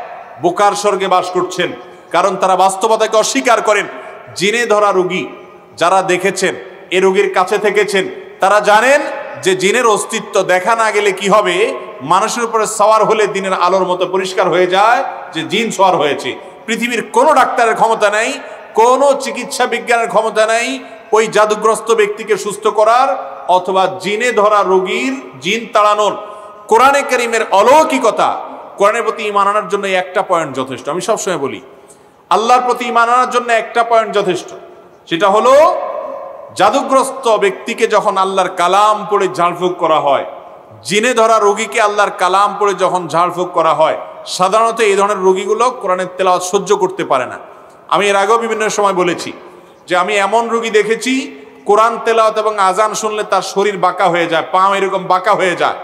বোকার স্বর্গে বাস করছেন, কারণ তারা বাস্তবতাকে অস্বীকার করেন। জিনে ধরা রোগী যারা দেখেছেন, এ রোগীর কাছে থেকেছেন, তারা জানেন যে জিনের অস্তিত্ব দেখা না গেলে কি হবে, মানুষের উপরে সওয়ার হলে দিনের আলোর মতো পরিষ্কার হয়ে যায় যে জিন সওয়ার হয়েছে। পৃথিবীর কোনো ডাক্তারের ক্ষমতা নেই, কোনো চিকিৎসা বিজ্ঞানের ক্ষমতা নেই ওই জাদুগ্রস্ত ব্যক্তিকে সুস্থ করার অথবা জিনে ধরা রোগীর জিন তাড়ানোর। কোরআনে কারীমের অলৌকিকতা, কোরআনের প্রতি ঈমান আনার জন্য একটা পয়েন্ট যথেষ্ট। আমি সবসময় বলি আল্লাহর প্রতি ঈমান আনার জন্য একটা পয়েন্ট যথেষ্ট, সেটা হলো জাদুগ্রস্ত ব্যক্তিকে যখন আল্লাহর কালাম পড়ে ঝাড়ফুঁক করা হয়, জিনে ধরা রোগীকে আল্লাহর কালাম পড়ে যখন ঝাড়ফুঁক করা হয়, সাধারণত এই ধরনের রোগীগুলো কোরআনের তেলাওয়াত সহ্য করতে পারে না। আমি এর আগেও বিভিন্ন সময় বলেছি যে আমি এমন রোগী দেখেছি কোরআন তেলাওয়াত এবং আজান শুনলে তার শরীর বাঁকা হয়ে যায়, পা এরকম বাঁকা হয়ে যায়,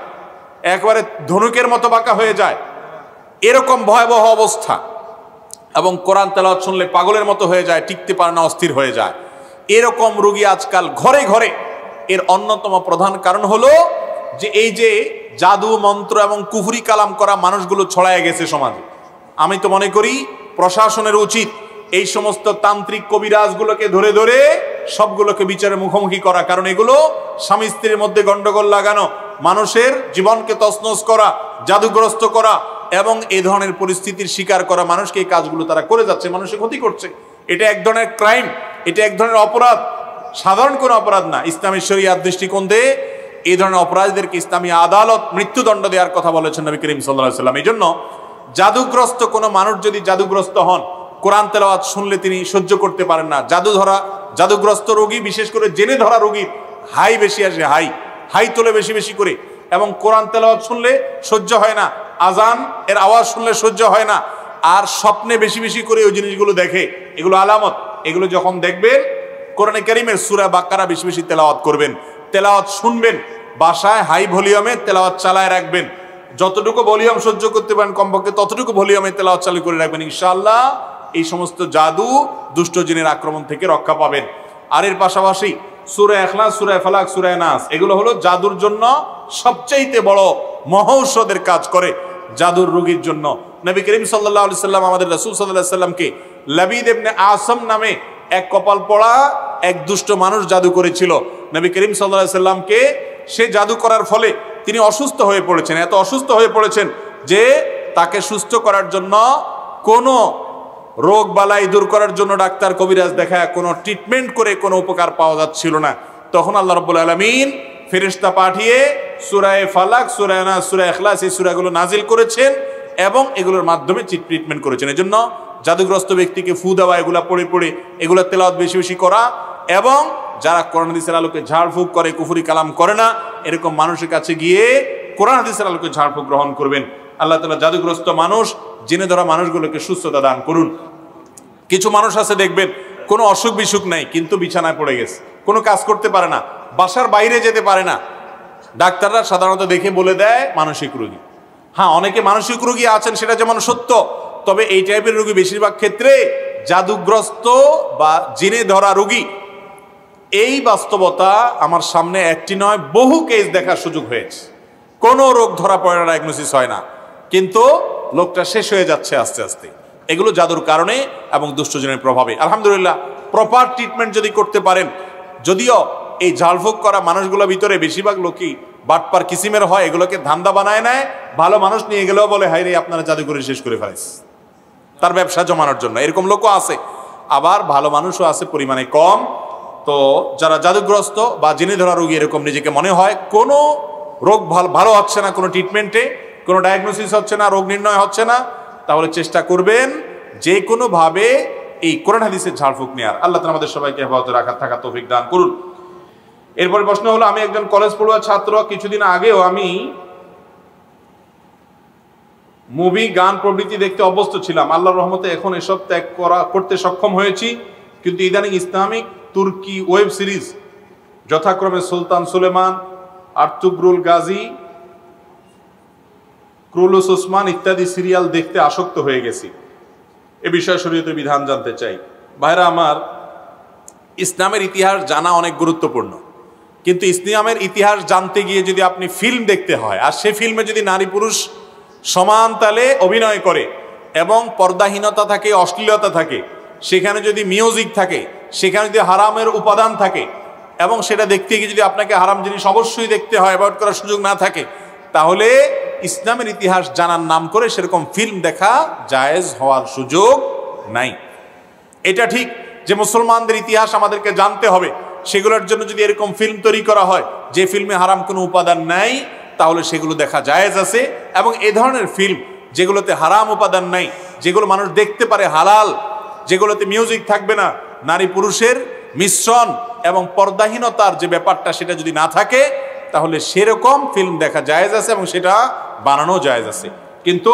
একবারে ধনুকের মতো বাঁকা হয়ে যায়, এরকম ভয়াবহ অবস্থা। এবং কোরআন তেলাওয়াত শুনলে পাগলের মতো হয়ে যায়, টিকতে পারে না, অস্থির হয়ে যায়। এরকম রোগী আজকাল ঘরে ঘরে। এর অন্যতম প্রধান কারণ হলো যে এই যে জাদু মন্ত্র এবং কুফরি কালাম করা মানুষগুলো ছড়ায় গেছে সমাজে। আমি তো মনে করি প্রশাসনের উচিত এই সমস্ত তান্ত্রিক কবিরাজগুলোকে ধরে ধরে সবগুলোকে বিচারের মুখোমুখি করা, কারণ এগুলো স্বামী স্ত্রীর মধ্যে গন্ডগোল লাগানো, মানুষের জীবনকে তছনছ করা, জাদুগ্রস্ত করা এবং এই ধরনের পরিস্থিতির শিকার করা মানুষকে এই কাজগুলো তারা করে যাচ্ছে, মানুষের ক্ষতি করছে। এটা এক ধরনের ক্রাইম, এটা এক ধরনের অপরাধ, সাধারণ কোনো অপরাধ না। ইসলামী শরিয়াত দৃষ্টিকোণ দিয়ে এই ধরনের অপরাধীদেরকে ইসলামী আদালত মৃত্যুদণ্ড দেওয়ার কথা বলেছেন নবী করিম সাল্লাল্লাহু আলাইহি ওয়াসাল্লাম। এই জন্য জাদুগ্রস্ত কোনো মানুষ যদি জাদুগ্রস্ত হন, কোরআন তেলাওয়াত শুনলে তিনি সহ্য করতে পারেন না। জাদুগ্রস্ত রোগী, বিশেষ করে জেনে ধরা রোগীর হাই বেশি আসে, হাই তোলে বেশি বেশি করে, এবং কোরআন তেলাওয়াত শুনলে সহ্য হয় না, আজান এর আওয়াজ শুনলে সহ্য হয় না, আর স্বপ্নে বেশি বেশি করে ওই জিনিসগুলো দেখে। এগুলো আলামত। এগুলো যখন দেখবেন কোরআনে কারীমের সূরা বাকারা বেশি বেশি তেলাওয়াত করবেন, তেলাওয়াত শুনবেন, বাসায় হাই ভলিউমে তেলাওয়াত চালায় রাখবেন, যতটুকু ভলিউম সহ্য করতে পারেন কমপক্ষে ততটুকু ভলিউমে তেলাওয়াত চালু করে রাখবেন। ইনশাআল্লাহ এই সমস্ত জাদু দুষ্ট জিনের আক্রমণ থেকে রক্ষা পাবেন। আর এর পাশাপাশি সূরা ইখলাস, সূরা ফালাক, সূরা নাস, এগুলো হলো জাদুর জন্য সবচাইতে বড় মহৌষধের কাজ করে জাদুর রোগীর জন্য। নবী করিম সাল্লাল্লাহু আলাইহি সাল্লাম আমাদের রাসূল সাল্লাল্লাহু আলাইহি সাল্লামকে লাবিদ ইবনে আসম নামে এক কপাল পড়া এক দুষ্ট মানুষ জাদু করেছিল। নবী করিম সাল্লাল্লাহু আলাইহি সাল্লামকে সে জাদু করার ফলে তিনি অসুস্থ হয়ে পড়েছেন, এত অসুস্থ হয়ে পড়েছেন যে তাকে সুস্থ করার জন্য কোনো রোগ বালাই দূর করার জন্য ডাক্তার কবিরাজ দেখায় কোনো ট্রিটমেন্ট করে কোনো উপকার পাওয়া যাচ্ছিল না। তখন আল্লাহ রাব্বুল আলামিন ফেরেশতা পাঠিয়ে সূরা ফালাক, সূরা নাস, সূরা ইখলাস এই সূরাগুলো নাজিল করেছেন এবং এগুলোর মাধ্যমে ট্রিটমেন্ট করেছেন। এজন্য জাদুগ্রস্ত ব্যক্তিকে ফু দেওয়া, এগুলা পড়ে পড়ে এগুলো তেলাওয়াত বেশি বেশি করা, এবং যারা কোরআন হাদিসের আলোকে ঝাড়ফুঁক করে, কুফরি কালাম করে না, এরকম মানুষের কাছে গিয়ে কোরআন হাদিসের আলোকে ঝাড়ফুঁক গ্রহণ করবেন। আল্লাহ তাআলা জাদুগ্রস্ত মানুষ, জিনে ধরা মানুষগুলোকে সুস্থতা দান করুন। কিছু মানুষ আছে দেখবেন কোনো অসুখ বিসুখ নাই কিন্তু বিছানায় পড়ে গেছে, কোনো কাজ করতে পারে না, বাসার বাইরে যেতে পারে না। ডাক্তাররা সাধারণত দেখে বলে দেয় মানসিক রোগী। হ্যাঁ, অনেকে মানসিক রোগী আছেন, সেটা যেমন সত্য, তবে এই টাইপের রোগী বেশিরভাগ ক্ষেত্রে জাদুগ্রস্ত বা জিনে ধরা রোগী। এই বাস্তবতা আমার সামনে একটি নয় বহু কেস দেখার সুযোগ হয়েছে। কোনো রোগ ধরা পড়ে না, ডায়াগনোসিস হয় না, কিন্তু লোকটা শেষ হয়ে যাচ্ছে আস্তে আস্তে। এগুলো জাদুর কারণে এবং দুষ্টজনের প্রভাবে। আলহামদুলিল্লাহ, প্রপার ট্রিটমেন্ট যদি করতে পারেন, যদিও এই ঝাড়ফুঁক করা মানুষগুলোর ভিতরে বেশিরভাগ লোকই বাটপার কিসিমের হয়, এগুলোকে ধান্দা বানায় নেয়, ভালো মানুষ নিয়ে গেলেও বলে হাই রে আপনারা জাদু করে শেষ করে ফেলাইছে, তার ব্যবসা জমানোর জন্য। এরকম লোকও আছে, আবার ভালো মানুষও আছে পরিমাণে কম। তো যারা জাদুগ্রস্ত বা জিনে ধরা রোগী এরকম নিজেকে মনে হয় কোনো রোগ ভালো হচ্ছে না, কোনো ট্রিটমেন্টে কোনো ডায়াগনোসিস হচ্ছে না, রোগ নির্ণয় হচ্ছে না, তাহলে চেষ্টা করবেন যে কোনোভাবে এই কোরআন হাদিসের ঝাড়ফুঁক নেওয়ার। আল্লাহ তাআলা আমাদের সবাইকে হেফাজতে রাখার থাকা তৌফিক দান করুন। এরপরে প্রশ্ন হলো, আমি একজন কলেজ পড়ুয়া ছাত্র, কিছুদিন আগেও আমি মুভি, গান প্রভৃতি দেখতে অভ্যস্ত ছিলাম। আল্লাহর রহমতে এখন এসব ত্যাগ করতে সক্ষম হয়েছি, কিন্তু ইদানিং ইসলামিক তুর্কি ওয়েব সিরিজ যথাক্রমে সুলতান সুলেমান, আর্তুগ্রুল গাজী, ক্রুলুস ওসমান ইত্যাদি সিরিয়াল দেখতে আসক্ত হয়ে গেছি। এ বিষয়ে শরীয়তের বিধান জানতে চাই। ভাইরা আমার, ইসলামের ইতিহাস জানা অনেক গুরুত্বপূর্ণ। কিন্তু ইসলামের ইতিহাস জানতে গিয়ে যদি আপনি ফিল্ম দেখতে হয়, আর সে ফিল্মে যদি নারী পুরুষ সমান তালে অভিনয় করে এবং পর্দাহীনতা থাকে, অশ্লীলতা থাকে, সেখানে যদি মিউজিক থাকে, সেখানে যদি হারামের উপাদান থাকে এবং সেটা দেখতে গিয়ে যদি আপনাকে হারাম জিনিস অবশ্যই দেখতে হয়, অ্যাভয়েড করার সুযোগ না থাকে, তাহলে ইসলামের ইতিহাস জানার নাম করে সেরকম ফিল্ম দেখা জায়েজ হওয়ার সুযোগ নাই। এটা ঠিক যে মুসলমানদের ইতিহাস আমাদেরকে জানতে হবে, সেগুলোর জন্য যদি এরকম ফিল্ম তৈরি করা হয় যে ফিল্মে হারাম কোনো উপাদান নাই, তাহলে সেগুলো দেখা জায়েজ আছে। এবং এ ধরনের ফিল্ম যেগুলোতে হারাম উপাদান নাই, যেগুলো মানুষ দেখতে পারে হালাল, যেগুলোতে মিউজিক থাকবে না, নারী পুরুষের মিশ্রণ এবং পর্দাহীনতার যে ব্যাপারটা সেটা যদি না থাকে, তাহলে সেরকম ফিল্ম দেখা জায়েজ আছে এবং সেটা বানানো জায়েজ আছে। কিন্তু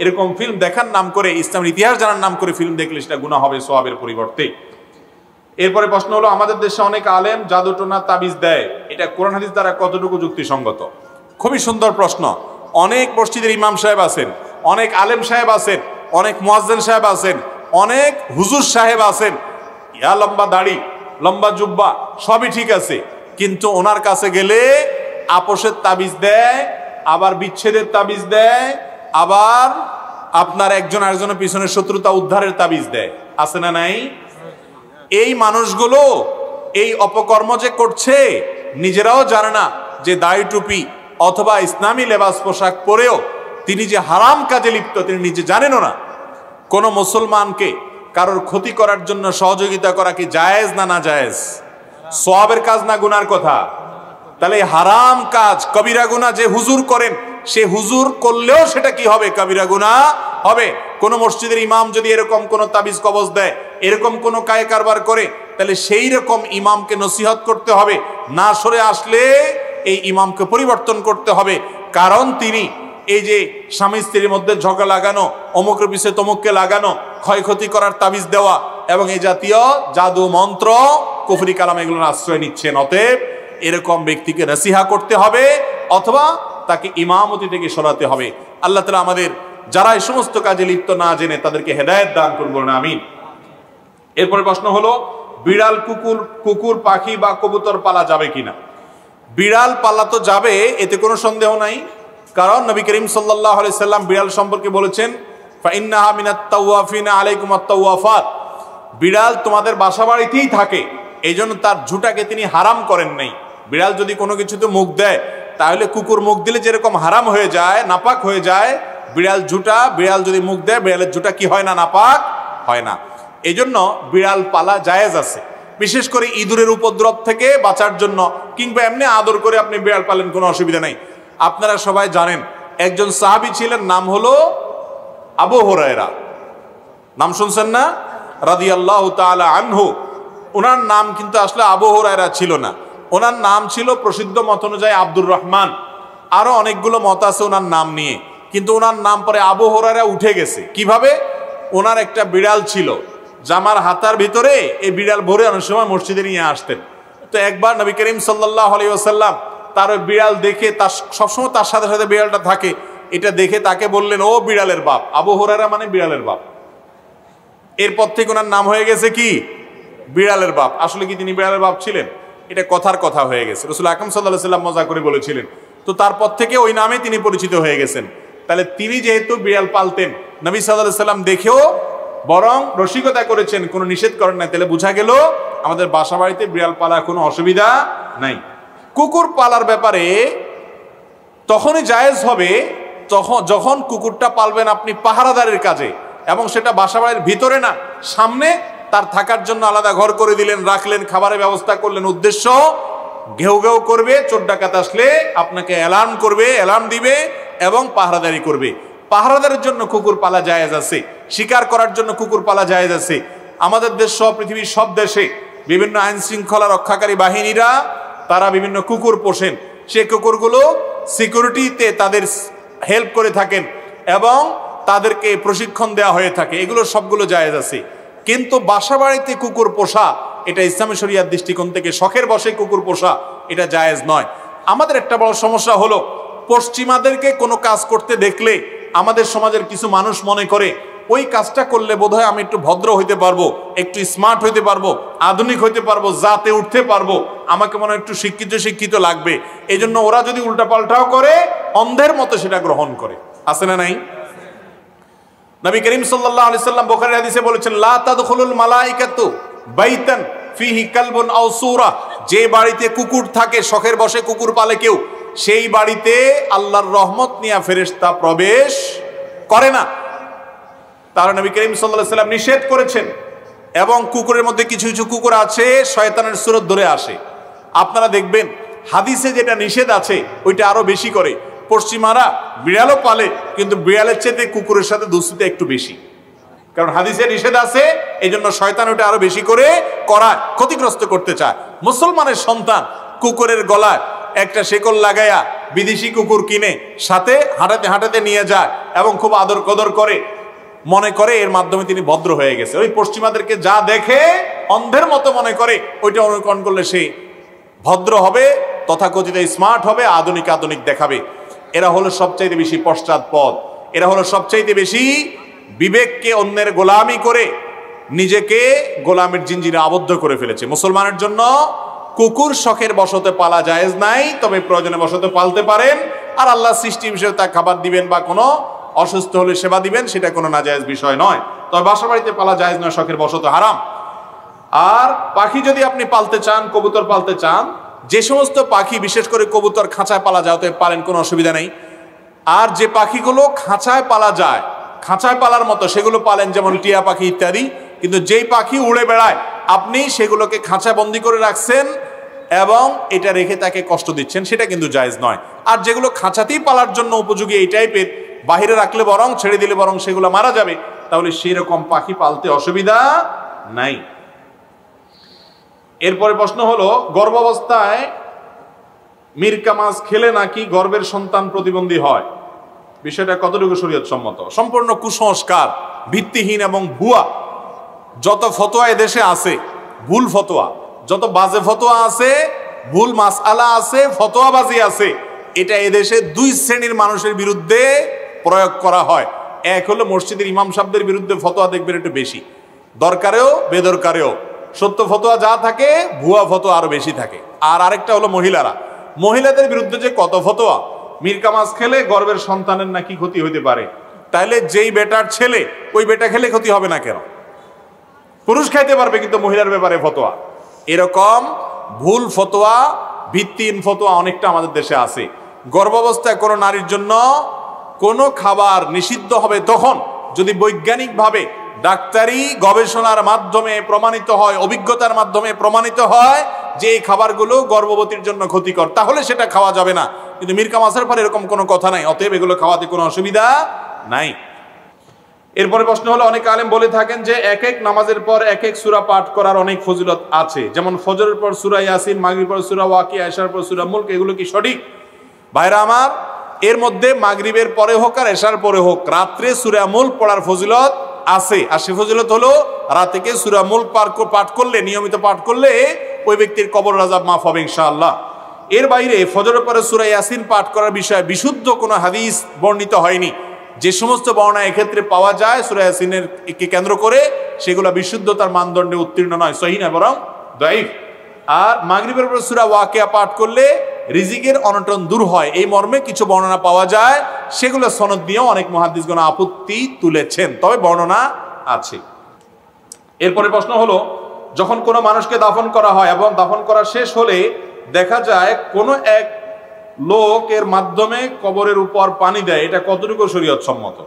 এরকম ফিল্ম দেখার নাম করে, ইসলামের ইতিহাস জানার নাম করে ফিল্ম দেখলে সেটা গুনাহ হবে সওয়াবের পরিবর্তে। এরপরে প্রশ্ন হলো, আমাদের দেশে অনেক আলেম জাদুটোনা তাবিজ দেয়, এটা কোরআন হাদিস দ্বারা কতটুকু যুক্তিসঙ্গত? খুবই সুন্দর প্রশ্ন। অনেক মসজিদের ইমাম সাহেব আছেন, অনেক আলেম সাহেব আছেন, অনেক মুয়াজ্জিন সাহেব আছেন, অনেক হুজুর সাহেব আছেন, ইয়া লম্বা দাড়ি, লম্বা জুব্বা, সবই ঠিক আছে, কিন্তু ওনার কাছে গেলে আপোষের তাবিজ দেয়, আবার বিচ্ছেদের তাবিজ দেয়, আবার আপনার একজন আরেকজনের পিছনে শত্রুতা উদ্ধারের তাবিজ দেয়। আছে না নাই? এই মানুষগুলো এই অপকর্ম যে করছে নিজেরাও জানে না যে দাড়ি টুপি অথবা ইসলামী লেবাস পোশাক পরেও তিনি যে হারাম কাজে লিপ্ত তিনি নিজে জানেনও না। কোনো মুসলমানকে কারোর ক্ষতি করার জন্য সহযোগিতা করা কি জায়েজ না না জায়েজ? সওয়াবের কাজ না গুনার কথা? তাহলে হারাম কাজ কবিরা গুনাহ যে হুজুর করেন, সে হুজুর করলেও সেটা কি হবে? কবিরা গুনাহ হবে। কোন মসজিদের ইমাম যদি এরকম কোন তাবিজ কবজ দেয়, এরকম কোন কায়ে কারবার করে, তাহলে সেই রকম ইমামকে নসিহত করতে হবে। না সরে আসলে এই ইমামকে পরিবর্তন করতে হবে, কারণ তিনি এই যে স্বামী স্ত্রীর মধ্যে ঝগড়া লাগানো, অমুকের পিছিয়ে তমুককে লাগানো, ক্ষয়ক্ষতি করার তাবিজ দেওয়া এবং এই জাতীয় জাদু মন্ত্র কুফরি কালাম এগুলোর আশ্রয় নিচ্ছেন। অতএব এরকম ব্যক্তিকে নসিহা করতে হবে অথবা তাকে ইমামতি থেকে সরাতে হবে। আল্লাহ তাআলা আমাদের যারা এই সমস্ত কাজে লিপ্ত না জেনে তাদেরকে হেদায়েত দান করুন, আমিন। এরপরে প্রশ্ন হলো, বিড়াল, কুকুর, পাখি বা কবুতর পালা যাবে কিনা? বিড়াল পালা তো যাবে, এতে কোনো সন্দেহ নাই, কারণ নবী করিম সাল্লাল্লাহু আলাইহি সাল্লাম বিড়াল সম্পর্কে বলেছেন, ফাইন্নাহা মিনাত তাওয়াফিনা আলাইকুমাত তাওয়াফাত, বিড়াল তোমাদের বাসা বাড়িতেই থাকে, এই জন্য তার ঝুঁটাকে তিনি হারাম করেন নাই। বিড়াল যদি কোনো কিছুতে মুখ দেয়, তাহলে কুকুর মুখ দিলে যেরকম হারাম হয়ে যায়, নাপাক হয়ে যায়, বিড়াল যদি মুখ দেয়, বিড়ালের ঝুঁটা কি হয় না? নাপাক হয় না। এই জন্য বিড়াল পালা জায়েজ আছে, বিশেষ করে ইঁদুরের উপদ্রব থেকে বাঁচার জন্য, কিংবা এমনি আদর করে আপনি বিড়াল পালেন, কোনো অসুবিধা নেই। আপনারা সবাই জানেন একজন সাহাবী ছিলেন, নাম হলো আবু হুরায়রা, নাম শুনছেন না? রাদিয়াল্লাহু তাআলা আনহু। ওনার নাম কিন্তু আসলে আবু হুরায়রা ছিল না, ওনার নাম ছিল প্রসিদ্ধ মত অনুযায়ী আব্দুর রহমান। আরো অনেকগুলো মত আছে ওনার নাম নিয়ে, কিন্তু ওনার নাম পরে আবু হুরায়রা উঠে গেছে। কিভাবে? ওনার একটা বিড়াল ছিল, জামার হাতার ভিতরে এই বিড়াল ভরে অনেক সময় মসজিদে নিয়ে আসতেন। তো একবার নবী করিম সাল্লাল্লাহু আলাইহি ওয়াসাল্লাম তার ওই বিড়াল দেখে, তার সবসময় তার সাথে সাথে বিড়ালটা থাকে, এটা দেখে তাকে বললেন, ও বিড়ালের বাপ। আবু হুরায়রা মানে বিড়ালের বাপ। এরপর থেকে ওনার নাম হয়ে গেছে কি? বিড়ালের বাপ। আসলে কি তিনি বিড়ালের বাপ ছিলেন? এটা কথার কথা হয়ে গেছে, রাসূল আকরাম সাল্লাল্লাহু আলাইহি ওয়াসাল্লাম মজা করে বলেছিলেন। তো তারপর থেকে ওই নামে তিনি পরিচিত হয়ে গেছেন। তাহলে তিনি যেহেতু বিড়াল পালতেন, নবী সাল্লাল্লাহু আলাইহি ওয়াসাল্লাম দেখেও বরং রসিকতা করেছেন, কোনো নিষেধ করেন না। তাহলে বোঝা গেল আমাদের বাসা বাড়িতে বিড়াল পালা কোনো অসুবিধা নাই। কুকুর পালার ব্যাপারে তখনই জায়েজ হবে যখন কুকুরটা পালবেন আপনি পাহারাদারের কাজে, এবং সেটা বাসা বাড়ির ভিতরে না, সামনে তার থাকার জন্য আলাদা ঘর করে দিলেন, রাখলেন, খাবারের ব্যবস্থা করলেন। উদ্দেশ্য ঘেউ ঘেউ করবে, চোর ডাকাত আসলে আপনাকে অ্যালার্ম দিবে এবং পাহারাদারি করবে। পাহারাদারের জন্য কুকুর পালা জায়েজ আছে, শিকার করার জন্য কুকুর পালা জায়েজ আছে। আমাদের দেশ সহ পৃথিবীর সব দেশে বিভিন্ন আইন শৃঙ্খলা রক্ষাকারী বাহিনীরা তারা বিভিন্ন কুকুর পোষেন। সে কুকুরগুলো সিকিউরিটিতে তাদের হেল্প করে থাকেন এবং তাদেরকে প্রশিক্ষণ দেওয়া হয়ে থাকে, এগুলো সবগুলো জায়েজ আছে। কিন্তু বাসা বাড়িতে কুকুর পোষা, এটা ইসলামী শরিয়ার দৃষ্টিকোণ থেকে শখের বশে কুকুর পোষা, এটা জায়েজ নয়। আমাদের একটা বড় সমস্যা হলো, পশ্চিমাদেরকে কোনো কাজ করতে দেখলে আমাদের সমাজের কিছু মানুষ মনে করে ওই কাজটা করলে বোধহয় আমি একটু ভদ্র হইতে পারবো, একটু স্মার্ট হইতে পারবো, আধুনিক হইতে পারবো, জাতে উঠতে পারবো, আমাকে মনে হয় একটু শিক্ষিত লাগবে। এই জন্য ওরা যদি উল্টাপাল্টাও করে অন্ধের মতো সেটা গ্রহণ করে। আছে না নাই? নবী করিম সাল্লাল্লাহু আলাইহি সাল্লাম বুখারীর হাদিসে বলেছেন, লা তাদখুলুল মালাইকাতু বাইতান ফিহি কালবুন আও সূরা, যে বাড়িতে কুকুর থাকে, শখের বশে কুকুর পালে কেউ, সেই বাড়িতে আল্লাহর রহমত নিয়ে ফেরেশতা প্রবেশ করে না। তার নবী করিম সাল্লাল্লাহু আলাইহি সাল্লাম নিষেধ করেছেন। এবং কুকুরের মধ্যে কিছু কিছু কুকুর আছে শয়তানের সুরত ধরে আসে। আপনারা দেখবেন হাদিসে যেটা নিষেধ আছে ওইটা আরো বেশি করে। পশ্চিমারা বিড়ালও পালে, কিন্তু বিড়ালের চেয়ে কুকুরের সাথে দুস্তিটা একটু বেশি, কারণ হাদিসে নিষেধ আছে, এই জন্য শয়তান ওটা আরো বেশি করে করায়, ক্ষতিগ্রস্ত করতে চায়। মুসলমানের সন্তান কুকুরের গলায় একটা শেকল লাগাইয়া বিদেশি কুকুর কিনে সাথে হাঁটাতে হাঁটাতে নিয়ে যায় এবং খুব আদর কদর করে, মনে করে এর মাধ্যমে তিনি ভদ্র হয়ে গেছে। ওই পশ্চিমাদেরকে যা দেখে অন্ধের মতো মনে করে ওইটা অনুকরণ করলে সে ভদ্র হবে, তথাকথিত স্মার্ট হবে, আধুনিক আধুনিক দেখাবে। এরা হলো সবচাইতে বেশি পশ্চাৎপদ, এরা হলো সবচাইতে বেশি বিবেককে অন্যের গোলামি করে নিজেকে গোলামের জিঞ্জিরে আবদ্ধ করে ফেলেছে। মুসলমানের জন্য কুকুর শখের বশতে পালা জায়েজ নাই, তবে প্রয়োজনে বশতে পালতে পারেন। আর আল্লাহ সৃষ্টি হিসেবে তা খাবার দিবেন বা কোনো অসুস্থ হলে সেবা দিবেন, সেটা কোনো নাজায়েজ বিষয় নয়। তবে বাসা বাড়িতে পালা জায়েজ নয়, শখের বশত হারাম। আর পাখি যদি আপনি পালতে চান, কবুতর পালতে চান, যে সমস্ত পাখি বিশেষ করে কবুতর খাঁচায় পালা যায় তো পারেন, কোনো অসুবিধা নেই। আর যে পাখিগুলো খাঁচায় পালা যায়, খাঁচায় পালার মতো সেগুলো পালেন, যেমন টিয়া পাখি ইত্যাদি। কিন্তু যেই পাখি উড়ে বেড়ায় আপনি সেগুলোকে খাঁচায় বন্দি করে রাখছেন এবং এটা রেখে তাকে কষ্ট দিচ্ছেন, সেটা কিন্তু জায়েজ নয়। আর যেগুলো খাঁচাতেই পালার জন্য উপযোগী এই টাইপের, বাহিরে রাখলে বরং, ছেড়ে দিলে বরং সেগুলো মারা যাবে, তাহলে সেই রকম পাখি পালতে অসুবিধা নাই। এরপরে প্রশ্ন হলো, গর্ভাবস্থায় মিরকা মাছ খেলে নাকি গর্ভের সন্তান প্রতিবন্ধী হয়, বিষয়টা কতটুকু শরীয়ত সম্মত? সম্পূর্ণ কুসংস্কার, ভিত্তিহীন এবং ভুয়া। যত ফতোয়া এদেশে আছে ভুল ফতোয়া, যত বাজে ফতোয়া আছে, ভুল মাসআলা আছে, ফতোয়াবাজি আছে, এটা এদেশে দুই শ্রেণীর মানুষের বিরুদ্ধে প্রয়োগ করা হয়। এক হলো মসজিদের ইমাম সাহেবদের বিরুদ্ধে ফতোয়া দেখবেন একটু বেশি, দরকারেও বেদরকারেও সত্য ফতোয়া যা থাকে, ভুয়া ফতোয়া আরো বেশি থাকে। আর আরেকটা হলো মহিলারা, মহিলাদের বিরুদ্ধে যে কত ফতোয়া, মিরকা মাছ খেলে গর্ভের সন্তানের নাকি ক্ষতি হইতে পারে, তাইলে যেই বেটার ছেলে ওই বেটা খেলে ক্ষতি হবে না কেন? পুরুষ খাইতে পারবে কিন্তু মহিলার ব্যাপারে ফতোয়া। এরকম ভুল ফতোয়া, ভিত্তিহীন ফতোয়া অনেকটা আমাদের দেশে আছে। গর্ভাবস্থায় কোনো নারীর জন্য কোনো খাবার নিষিদ্ধ হবে তখন যদি বৈজ্ঞানিকভাবে ডাক্তারি গবেষণার মাধ্যমে প্রমাণিত হয়, অভিজ্ঞতার মাধ্যমে প্রমাণিত হয় যে এই খাবারগুলো গর্ভবতীর জন্য ক্ষতিকর, তাহলে সেটা খাওয়া যাবে না। কিন্তু মিরকা মাছের পর এরকম কোনো কথা নাই, অতএব এগুলো খাওয়াতে কোনো অসুবিধা নাই। এরপরে প্রশ্ন হলো, অনেক আলেম বলে থাকেন যে এক এক নামাজের পর এক এক সূরা পাঠ করার অনেক ফজিলত আছে, যেমন ফজরের পর সূরা ইয়াসিন, মাগরিবের পর সূরা ওয়াকিয়া, এশার পর সূরা মুলক। এগুলো কি সঠিক? ভাইরা আমার, এর মধ্যে মাগরিবের পরে হোক আর এশার পরে হোক রাত্রে সূরা মুলক পড়ার ফজিলত আছে। আর সে ফজিলত হলো রাতে সূরা মুলক পাঠ করলে, নিয়মিত পাঠ করলে ওই ব্যক্তির কবর আযাব মাফ হবে ইনশাআল্লাহ। এর বাইরে ফজরের পরে সূরা ইয়াসিন পাঠ করার বিষয়ে বিশুদ্ধ কোনো হাদিস বর্ণিত হয়নি। যে সমস্ত বর্ণনা এক্ষেত্রে পাওয়া যায় সূরা ইয়াসিনের কে কেন্দ্র করে, সেগুলো বিশুদ্ধতার মানদণ্ডে উত্তীর্ণ নয়, সহিহ নয়, বরং দাঈফ। আর মাগরিবের পর সূরা ওয়াকিয়া পাঠ করলে রিজিকের অনটন দূর হয়, এই মর্মে কিছু বর্ণনা পাওয়া যায়, সেগুলো সনদ নিয়েও অনেক মুহাদ্দিসগণ আপত্তি তুলেছেন, তবে বর্ণনা আছে। এরপরে প্রশ্ন হলো, যখন কোনো মানুষকে দাফন করা হয় এবং দাফন করা শেষ হলে দেখা যায় কোনো এক লোক এর মাধ্যমে কবরের উপর পানি দেয়, এটা কতটুকু শরীয়ত সম্মত?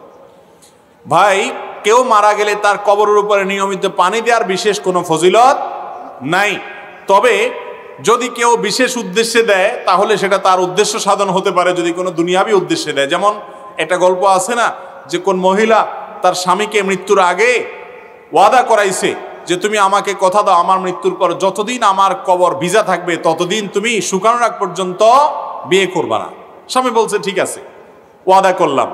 ভাই, কেউ মারা গেলে তার কবরের উপরে নিয়মিত পানি দেওয়ার বিশেষ কোনো ফজিলত নাই। তবে যদি কেউ বিশেষ উদ্দেশ্যে দেয় তাহলে সেটা তার উদ্দেশ্য সাধন হতে পারে, যদি কোনো দুনিয়াবি উদ্দেশ্যে দেয়। যেমন একটা গল্প আছে না, যে কোন মহিলা তার স্বামীকে মৃত্যুর আগে ওয়াদা করাইছে যে তুমি আমাকে কথা দাও, আমার মৃত্যুর পর যতদিন আমার কবর ভিজা থাকবে ততদিন তুমি শুকানোর আগ পর্যন্ত বিয়ে করবা না। স্বামী বলছে ঠিক আছে, ওয়াদা করলাম।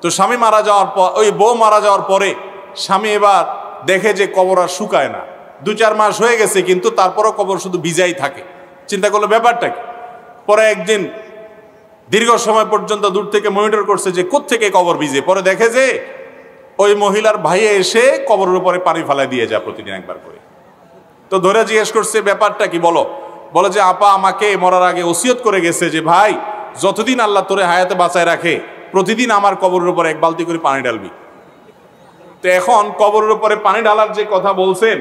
তো স্বামী মারা যাওয়ার পর, ওই বউ মারা যাওয়ার পরে স্বামী এবার দেখে যে কবর আর শুকায় না, 2-4 মাস হয়ে গেছে কিন্তু তারপরও কবর শুধু ভিজাই থাকে। চিন্তা করলো ব্যাপারটা কি। পরে একদিন দীর্ঘ সময় পর্যন্ত দূর থেকে মনিটর করছে যে কোত্থেকে কবর ভিজে, পরে দেখে যে ওই মহিলার ভাইয়ে এসে কবরের উপরে পানি ফেলা দিয়ে যায় প্রতিদিন একবার করে। তো ধরে জিজ্ঞেস করছে ব্যাপারটা কি, বলে যে আপা আমাকে মরার আগে ওসিয়ত করে গেছে যে ভাই যতদিন আল্লাহ তোরে হায়াতে বাঁচায় রাখে প্রতিদিন আমার কবরের উপরে এক বালতি করে পানি ঢালবি। তো এখন কবরের উপরে পানি ঢালার যে কথা বলছেন,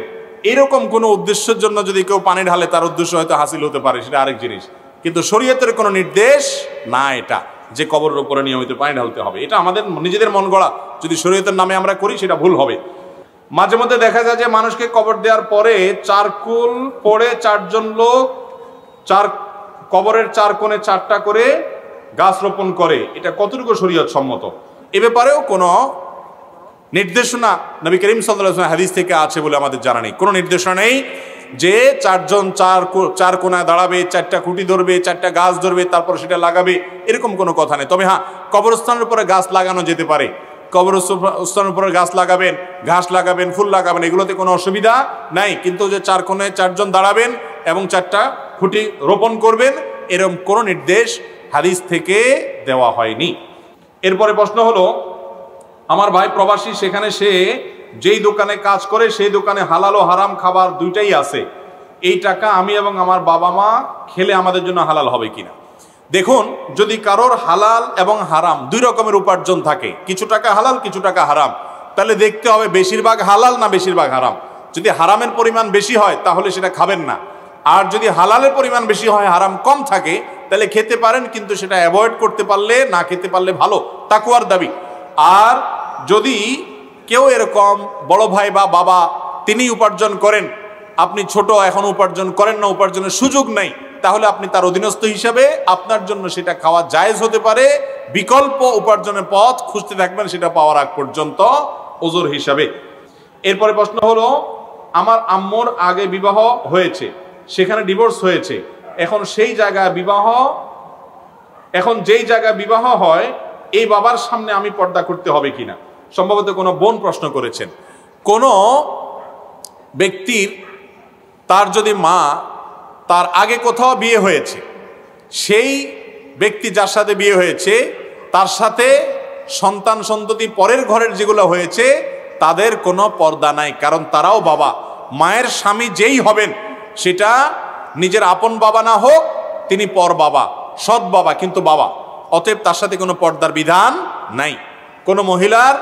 এরকম কোনো উদ্দেশ্যের জন্য যদি কেউ পানি ঢালে তার উদ্দেশ্য হয়তো হাসিল হতে পারে, সেটা আরেক জিনিস, কিন্তু শরীয়তের কোনো নির্দেশ না এটা যে কবরের উপরে নিয়মিত পানি ঢালতে হবে। এটা আমাদের নিজেদের মন গড়া, যদি শরীয়তের নামে আমরা করি সেটা ভুল হবে। মাঝে মধ্যে দেখা যায় যে মানুষকে কবর দেওয়ার পরে চারকুল পড়ে চারজন লোক কবরের চার কোণে চারটা করে গাছ রোপণ করে, এটা কতটুকু শরীয়ত সম্মত? এ ব্যাপারেও কোনো নির্দেশনা নবী করিম সাল্লাল্লাহু আলাইহি ওয়াসাল্লাম হাদিস থেকে আছে বলে আমাদের জানা নেই। কোনো নির্দেশনা নেই যে চারজন চার কোণায় দাঁড়াবে, চারটা খুঁটি ধরবে, চারটা গাছ ধরবে, তারপর সেটা লাগাবে, এরকম কোনো কথা নেই। তবে হ্যাঁ, কবরস্থানের উপরে গাছ লাগানো যেতে পারে। কবরস্থানের উপরে গাছ লাগাবেন, ঘাস লাগাবেন, ফুল লাগাবেন, এগুলোতে কোনো অসুবিধা নাই। কিন্তু যে চার কোণে চারজন দাঁড়াবেন এবং চারটা খুঁটি রোপণ করবেন, এরকম কোনো নির্দেশ হাদিস থেকে দেওয়া হয়নি। এরপরে প্রশ্ন হলো, আমার ভাই প্রবাসী, সেখানে সে যেই দোকানে কাজ করে সেই দোকানে হালাল ও হারাম খাবার দুইটাই আছে, এই টাকা আমি এবং আমার বাবা মা খেলে আমাদের জন্য হালাল হবে কিনা? দেখুন, যদি কারোর হালাল এবং হারাম দুই রকমের উপার্জন থাকে, কিছু টাকা হালাল কিছু টাকা হারাম, তাহলে দেখতে হবে বেশিরভাগ হালাল না বেশিরভাগ হারাম। যদি হারামের পরিমাণ বেশি হয় তাহলে সেটা খাবেন না, আর যদি হালালের পরিমাণ বেশি হয়, হারাম কম থাকে, তাহলে খেতে পারেন, কিন্তু সেটা অ্যাভয়েড করতে পারলে, না খেতে পারলে ভালো, তাকওয়ার দাবি। আর যদি কেউ এরকম বড় ভাই বা বাবা তিনি উপার্জন করেন, আপনি ছোট এখন উপার্জন করেন না, উপার্জনের সুযোগ নাই, তাহলে আপনি তার অধীনস্থ হিসাবে আপনার জন্য সেটা খাওয়া জায়েজ হতে পারে। বিকল্প উপার্জনের পথ খুঁজতে থাকবেন সেটা পাওয়ার আগ পর্যন্ত ওজর হিসাবে। এরপরে প্রশ্ন হলো, আমার আম্মুর আগে বিবাহ হয়েছে, সেখানে ডিভোর্স হয়েছে, এখন যেই জায়গায় বিবাহ হয় এই বাবার সামনে আমি পর্দা করতে হবে কিনা? সম্ভবত কোনো বোন প্রশ্ন করেছেন। কোনো ব্যক্তির তার যদি মা তার আগে কোথাও বিয়ে হয়েছে, সেই ব্যক্তি যার সাথে বিয়ে হয়েছে তার সাথে সন্তান সন্ততি পরের ঘরের যেগুলো হয়েছে তাদের কোনো পর্দা নাই, কারণ তারাও বাবা। মায়ের স্বামী যেই হবেন, সেটা নিজের আপন বাবা না হোক, তিনি পর বাবা, সৎ বাবা কিন্তু বাবা, অতএব তার সাথে কোনো পর্দার বিধান নাই। কোনো মহিলার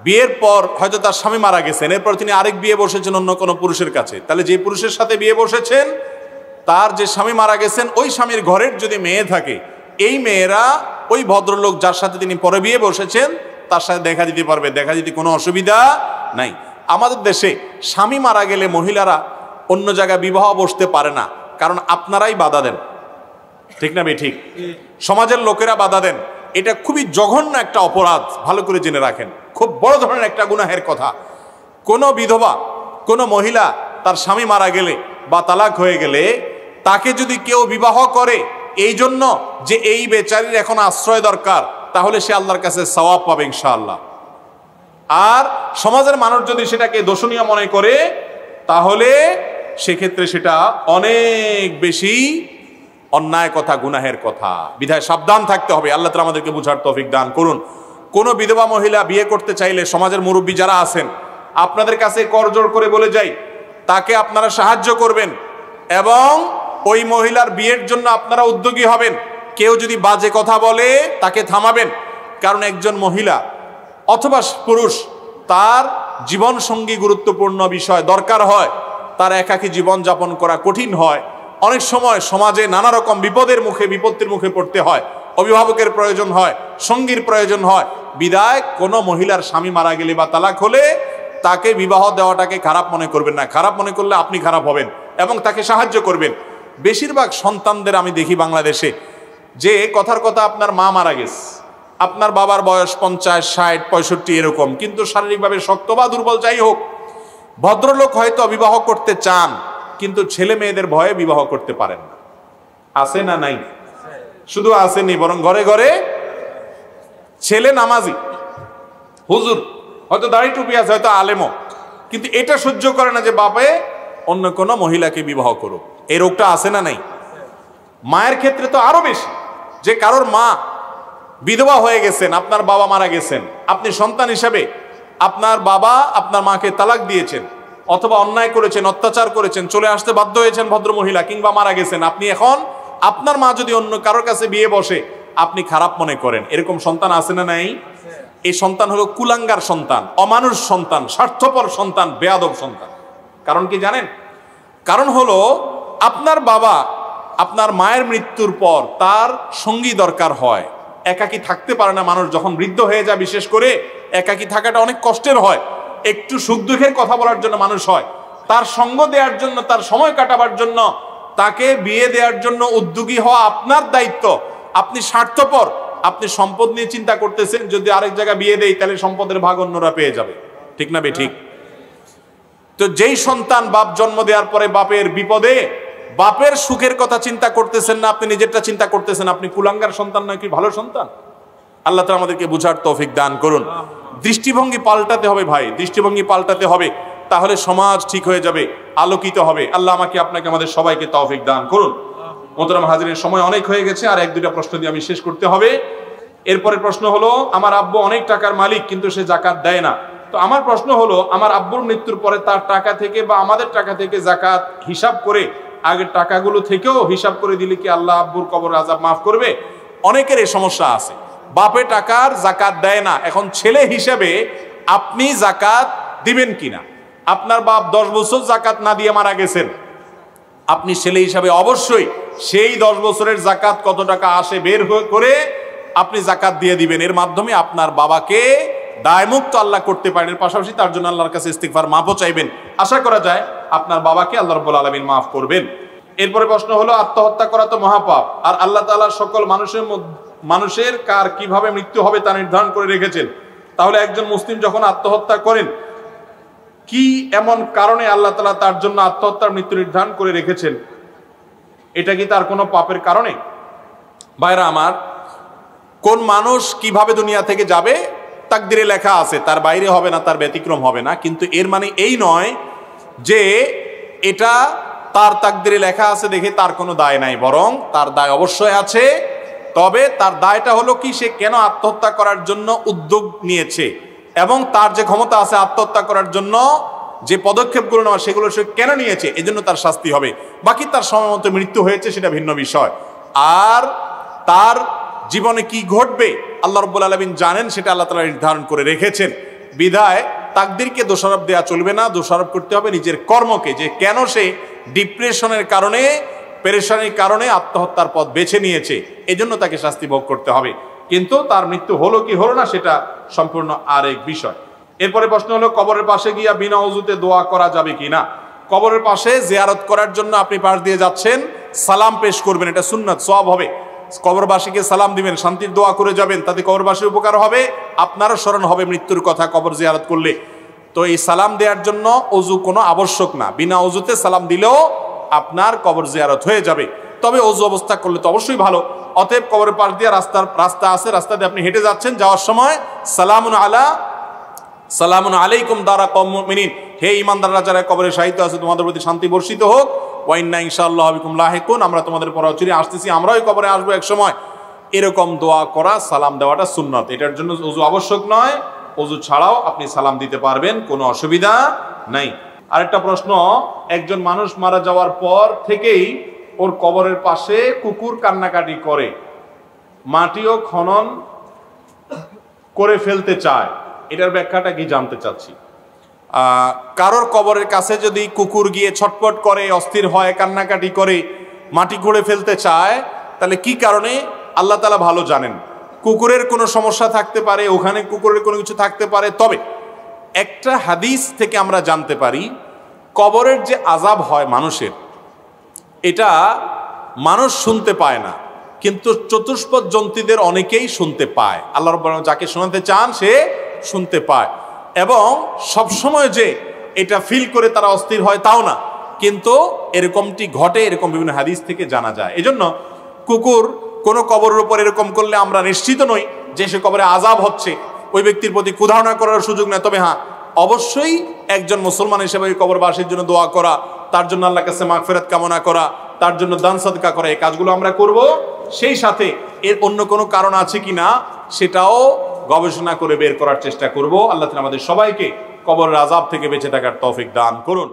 বিয়ের পর হয়তো তার স্বামী মারা গেছেন, এরপর তিনি আরেক বিয়ে বসেছেন অন্য কোনো পুরুষের কাছে, তাহলে যে পুরুষের সাথে বিয়ে বসেছেন তার যে স্বামী মারা গেছেন ওই স্বামীর ঘরের যদি মেয়ে থাকে, এই মেয়েরা ওই ভদ্রলোক যার সাথে তিনি পরে বিয়ে বসেছেন তার সাথে দেখা দিতে পারবে, দেখা দিতে কোনো অসুবিধা নাই। আমাদের দেশে স্বামী মারা গেলে মহিলারা অন্য জায়গায় বিবাহ বসতে পারে না, কারণ আপনারাই বাধা দেন, ঠিক না? ঠিক, সমাজের লোকেরা বাধা দেন। এটা খুবই জঘন্য একটা অপরাধ, ভালো করে জেনে রাখেন, খুব বড় ধরনের একটা গুনাহের কথা। কোনো বিধবা, কোনো মহিলা তার স্বামী মারা গেলে বা তালাক হয়ে গেলে তাকে যদি কেউ বিবাহ করে এই জন্য যে এই বেচারির এখন আশ্রয় দরকার, তাহলে সে আল্লাহর কাছে সওয়াব পাবে ইনশাআল্লাহ। আর সমাজের মানুষ যদি সেটাকে দোষণীয় মনে করে, তাহলে সেক্ষেত্রে সেটা অনেক বেশি অন্যায় কথা, গুনাহের কথা। বিধায় সাবধান থাকতে হবে। আল্লাহ তাআলা আমাদেরকে বুঝার তৌফিক দান করুন। কোনো বিধবা মহিলা বিয়ে করতে চাইলে সমাজের মুরব্বী যারা আছেন আপনাদের কাছে করজোড় করে বলে যাই, তাকে আপনারা সাহায্য করবেন এবং ওই মহিলার বিয়ের জন্য আপনারা উদ্যোগী হবেন। কেউ যদি বাজে কথা বলে তাকে থামাবেন, কারণ একজন মহিলা অথবা পুরুষ তার জীবন সঙ্গী গুরুত্বপূর্ণ বিষয়, দরকার হয়, তার একাকী জীবন যাপন করা কঠিন হয়, অনেক সময় সমাজে নানা রকম বিপত্তির মুখে পড়তে হয়, অভিভাবকের প্রয়োজন হয়, সঙ্গীর প্রয়োজন হয়। বিদায় কোনো মহিলার স্বামী মারা গেলে বা তালাক হলে তাকে বিবাহ দেওয়াটাকে খারাপ মনে করবেন না। খারাপ মনে করলে আপনি খারাপ হবেন এবং তাকে সাহায্য করবেন। বেশিরভাগ সন্তানদের আমি দেখি বাংলাদেশে, যে কথার কথা আপনার মা মারা গেছে, আপনার বাবার বয়স 50, 60, 65 এরকম, কিন্তু শারীরিকভাবে শক্ত বা দুর্বল যাই হোক, ভদ্রলোক হয়তো বিবাহ করতে চান কিন্তু ছেলে মেয়েদের ভয়ে বিবাহ করতে পারেন না। আছে না নাই? শুধু আসেনি, বরং ঘরে ঘরে ছেলে নামাজি, হুজুর, হয়তো দাড়ি টুপি আছে, হয়তো আলেমও, কিন্তু এটা সহ্য করে না যে বাপে অন্য কোনো মহিলাকে বিবাহ করুক। এই রোগটা আছে না নাই? মায়ের ক্ষেত্রে তো আরো বেশি, যে কারোর মা বিধবা হয়ে গেছেন, আপনার বাবা মারা গেছেন, আপনি সন্তান হিসাবে আপনার বাবা আপনার মাকে তালাক দিয়েছেন, অথবা অন্যায় করেছেন, অত্যাচার করেছেন, চলে আসতে বাধ্য হয়েছেন ভদ্র মহিলা, কিংবা মারা গেছেন, আপনি এখন আপনার মা যদি অন্য কারোর কাছে বিয়ে বসে আপনি খারাপ মনে করেন, এরকম সন্তান আছে না নাই? এই সন্তান হলো কুলাঙ্গার সন্তান, অমানুষ সন্তান, স্বার্থপর সন্তান, বেয়াদব সন্তান। কারণ কি জানেন? কারণ হলো আপনার বাবা আপনার মায়ের মৃত্যুর পর তার সঙ্গী দরকার হয়, একাকী থাকতে পারে না মানুষ, যখন বৃদ্ধ হয়ে যায় বিশেষ করে একাকী থাকাটা অনেক কষ্টের হয়, একটু সুখ দুঃখের কথা বলার জন্য মানুষ হয়, তার সঙ্গ দেওয়ার জন্য, তার সময় কাটাবার জন্য, তাকে বিয়ে দেওয়ার জন্য উদ্যোগী হওয়া আপনার দায়িত্ব। আপনি স্বার্থপর, আপনি সম্পদ নিয়ে চিন্তা করতেছেন, যদি আরেক জায়গায় বিয়ে দেই তাহলে সম্পদের ভাগ অন্যরা পেয়ে যাবে, ঠিক না বে ঠিক? তো যেই সন্তান বাপ জন্ম দেওয়ার পরে বাপের বিপদে বাপের সুখের কথা চিন্তা করতেছেন না, আপনি নিজেরটা চিন্তা করতেছেন, আপনি কুলাঙ্গার সন্তান নয় কি ভালো সন্তান? আল্লাহ তাআলা আমাদেরকে বুঝার তৌফিক দান করুন। দৃষ্টিভঙ্গি পাল্টাতে হবে ভাই, দৃষ্টিভঙ্গি পাল্টাতে হবে, তাহলে সমাজ ঠিক হয়ে যাবে, আলোকিত হবে। আল্লাহ আমাকে আপনাকে আমাদের সবাইকে তৌফিক দান করুন। মোহতারাম হাজিরিন, সময় অনেক হয়ে গেছে, আর এক দুইটা প্রশ্ন দিয়ে আমি শেষ করতে হবে। এরপরের প্রশ্ন হলো, আমার আব্বু অনেক টাকার মালিক কিন্তু সে যাকাত দেয় না। তো আমার প্রশ্ন হলো, আমার আব্বুর মৃত্যুর পরে তার টাকা থেকে বা আমাদের টাকা থেকে যাকাত হিসাব করে আগের টাকাগুলো থেকেও হিসাব করে দিলে কি আল্লাহ আব্বুর কবর আযাব মাফ করবে? অনেকের এই সমস্যা আছে, বাপে টাকার যাকাত দেয় না, এখন ছেলে হিসাবে আপনি যাকাত দিবেন কিনা? আপনার বাপ 10 বছর যাকাত না দিয়ে মারা গেছেন, আপনি ছেলে হিসাবে অবশ্যই সেই 10 বছরের যাকাত কত টাকা আসে বের করে আপনি যাকাত দিয়ে দিবেন। এর মাধ্যমে আপনার বাবাকে দায়মুক্ত আল্লাহ করতে পারেন, এর পাশাপাশি তার জন্য আল্লাহর কাছে ইস্তিগফার মাফও চাইবেন। আশা করা যায় আপনার বাবাকে আল্লাহ রাব্বুল আলামিন মাফ করবেন। এরপরে প্রশ্ন হলো, আত্মহত্যা করা তো মহাপাপ, আর আল্লাহ তাআলা সকল মানুষের কার কিভাবে মৃত্যু হবে তা নির্ধারণ করে রেখেছেন। তাহলে একজন মুসলিম যখন আত্মহত্যা করেন, কি এমন কারণে আল্লাহ তাআলা তার জন্য আত্মহত্যার মৃত্যু নির্ধারণ করে রেখেছেন? এটা কি তার কোনো পাপের কারণে? ভাইরা আমার, কোন মানুষ কিভাবে দুনিয়া থেকে যাবে তাকদিরে লেখা আছে, তার বাইরে হবে না, তার ব্যতিক্রম হবে না। কিন্তু এর মানে এই নয় যে এটা তার তাকদিরে লেখা আছে দেখে তার কোনো দায় নাই, বরং তার দায় অবশ্যই আছে। তবে তার দায়টা হলো কি, সে কেন আত্মহত্যা করার জন্য উদ্যোগ নিয়েছে এবং তার যে ক্ষমতা আছে আত্মহত্যা করার জন্য যে পদক্ষেপগুলো নেওয়া সেগুলো সে কেন নিয়েছে, এজন্য তার শাস্তি হবে। বাকি তার সময় মতো মৃত্যু হয়েছে সেটা ভিন্ন বিষয়। আর তার জীবনে কি ঘটবে আল্লাহ রাব্বুল আলামিন জানেন, সেটা আল্লাহ তাআলা নির্ধারণ করে রেখেছেন। বিধায় তাকদীরকে দোষারোপ দেওয়া চলবে না, দোষারোপ করতে হবে নিজের কর্মকে, যে কেন সে ডিপ্রেশনের কারণে, পেরেশানির কারণে আত্মহত্যার পথ বেছে নিয়েছে, এজন্য তাকে শাস্তি ভোগ করতে হবে। কিন্তু তার মৃত্যু হলো কি হলো না সেটা সম্পূর্ণ আরেক বিষয়। এরপরে প্রশ্ন হলো, কবরের পাশে গিয়া বিনা ওযুতে দোয়া করা যাবে কিনা? কবরের পাশে জিয়ারত করার জন্য আপনি পাশ দিয়ে যাচ্ছেন, সালাম পেশ করবেন, এটা সুন্নাত, সওয়াব হবে। কবরবাসীকে সালাম দিবেন, শান্তির দোয়া করে যাবেন, তাতে কবরবাসীর উপকার হবে, আপনারও স্মরণ হবে মৃত্যুর কথা কবর জিয়ারত করলে। তো এই সালাম দেওয়ার জন্য অজু কোনো আবশ্যক না, বিনা অজুতে সালাম দিলেও আপনার কবর জিয়ারত হয়ে যাবে। তবে অজু অবস্থা করলে তো অবশ্যই ভালো। অতএব কবরের পাশ দিয়ে রাস্তা আছে, রাস্তা দিয়ে আপনি হেঁটে যাচ্ছেন, যাওয়ার সময় সালামুন আলাইকুম দারা কওম মুমিনিন, হে ঈমানদাররা যারা কবরে শায়িত আছে তোমাদের প্রতি শান্তি বর্ষিত হোক, ওয়া ইন্না ইনশাআল্লাহু বিকুম লাহিকুন, আমরা তোমাদের পরে চিরে আসতেছি, আমরাও কবরে আসবো এক সময়। এরকম দোয়া করা, সালাম দেওয়াটা সুন্নাত, এটার জন্য ওযু আবশ্যক নয়, ওযু ছাড়াও আপনি সালাম দিতে পারবেন, কোনো অসুবিধা নাই। আরেকটা প্রশ্ন, একজন মানুষ মারা যাওয়ার পর থেকেই ওর কবরের পাশে কুকুর কান্নাকাটি করে, মাটিও খনন করে ফেলতে চায়, এটার ব্যাখ্যাটা কি জানতে চাচ্ছি। কারোর কবরের কাছে যদি কুকুর গিয়ে ছটপট করে, অস্থির হয়, কান্নাকাটি করে, মাটি খুঁড়ে ফেলতে চায়, তাহলে কি কারণে আল্লাহ তাআলা ভালো জানেন। কুকুরের কোনো সমস্যা থাকতে পারে, ওখানে কুকুরের কোনো কিছু থাকতে পারে। তবে একটা হাদিস থেকে আমরা জানতে পারি, কবরের যে আযাব হয় মানুষের, এটা মানুষ শুনতে পায় না, কিন্তু চতুষ্পদ জন্তুদের অনেকেই শুনতে পায়। আল্লাহ রাব্বুল আলামিন যাকে শোনাতে চান সে শুনতে পায়, এবং সবসময় যে এটা ফিল করে তারা অস্থির হয় তাও না, কিন্তু এরকমটি ঘটে, এরকম বিভিন্ন হাদিস থেকে জানা যায়। এজন্য কুকুর কোনো কবরের উপর এরকম করলে আমরা নিশ্চিত নই যে সে কবরে আযাব হচ্ছে, ওই ব্যক্তির প্রতি কুধারণা করার সুযোগ নেই। তবে হ্যাঁ, অবশ্যই একজন মুসলমান হিসেবে ওই কবরবাসীর জন্য দোয়া করা, তার জন্য আল্লাহর কাছে মাগফিরাত কামনা করা, তার জন্য দান সাদকা করা, এই কাজগুলো আমরা করব। সেই সাথে এর অন্য কোনো কারণ আছে কিনা সেটাও গবেষণা করে বের করার চেষ্টা করব। আল্লাহ তাআলা আমাদের সবাইকে কবরের আযাব থেকে বেঁচে থাকার তৌফিক দান করুন।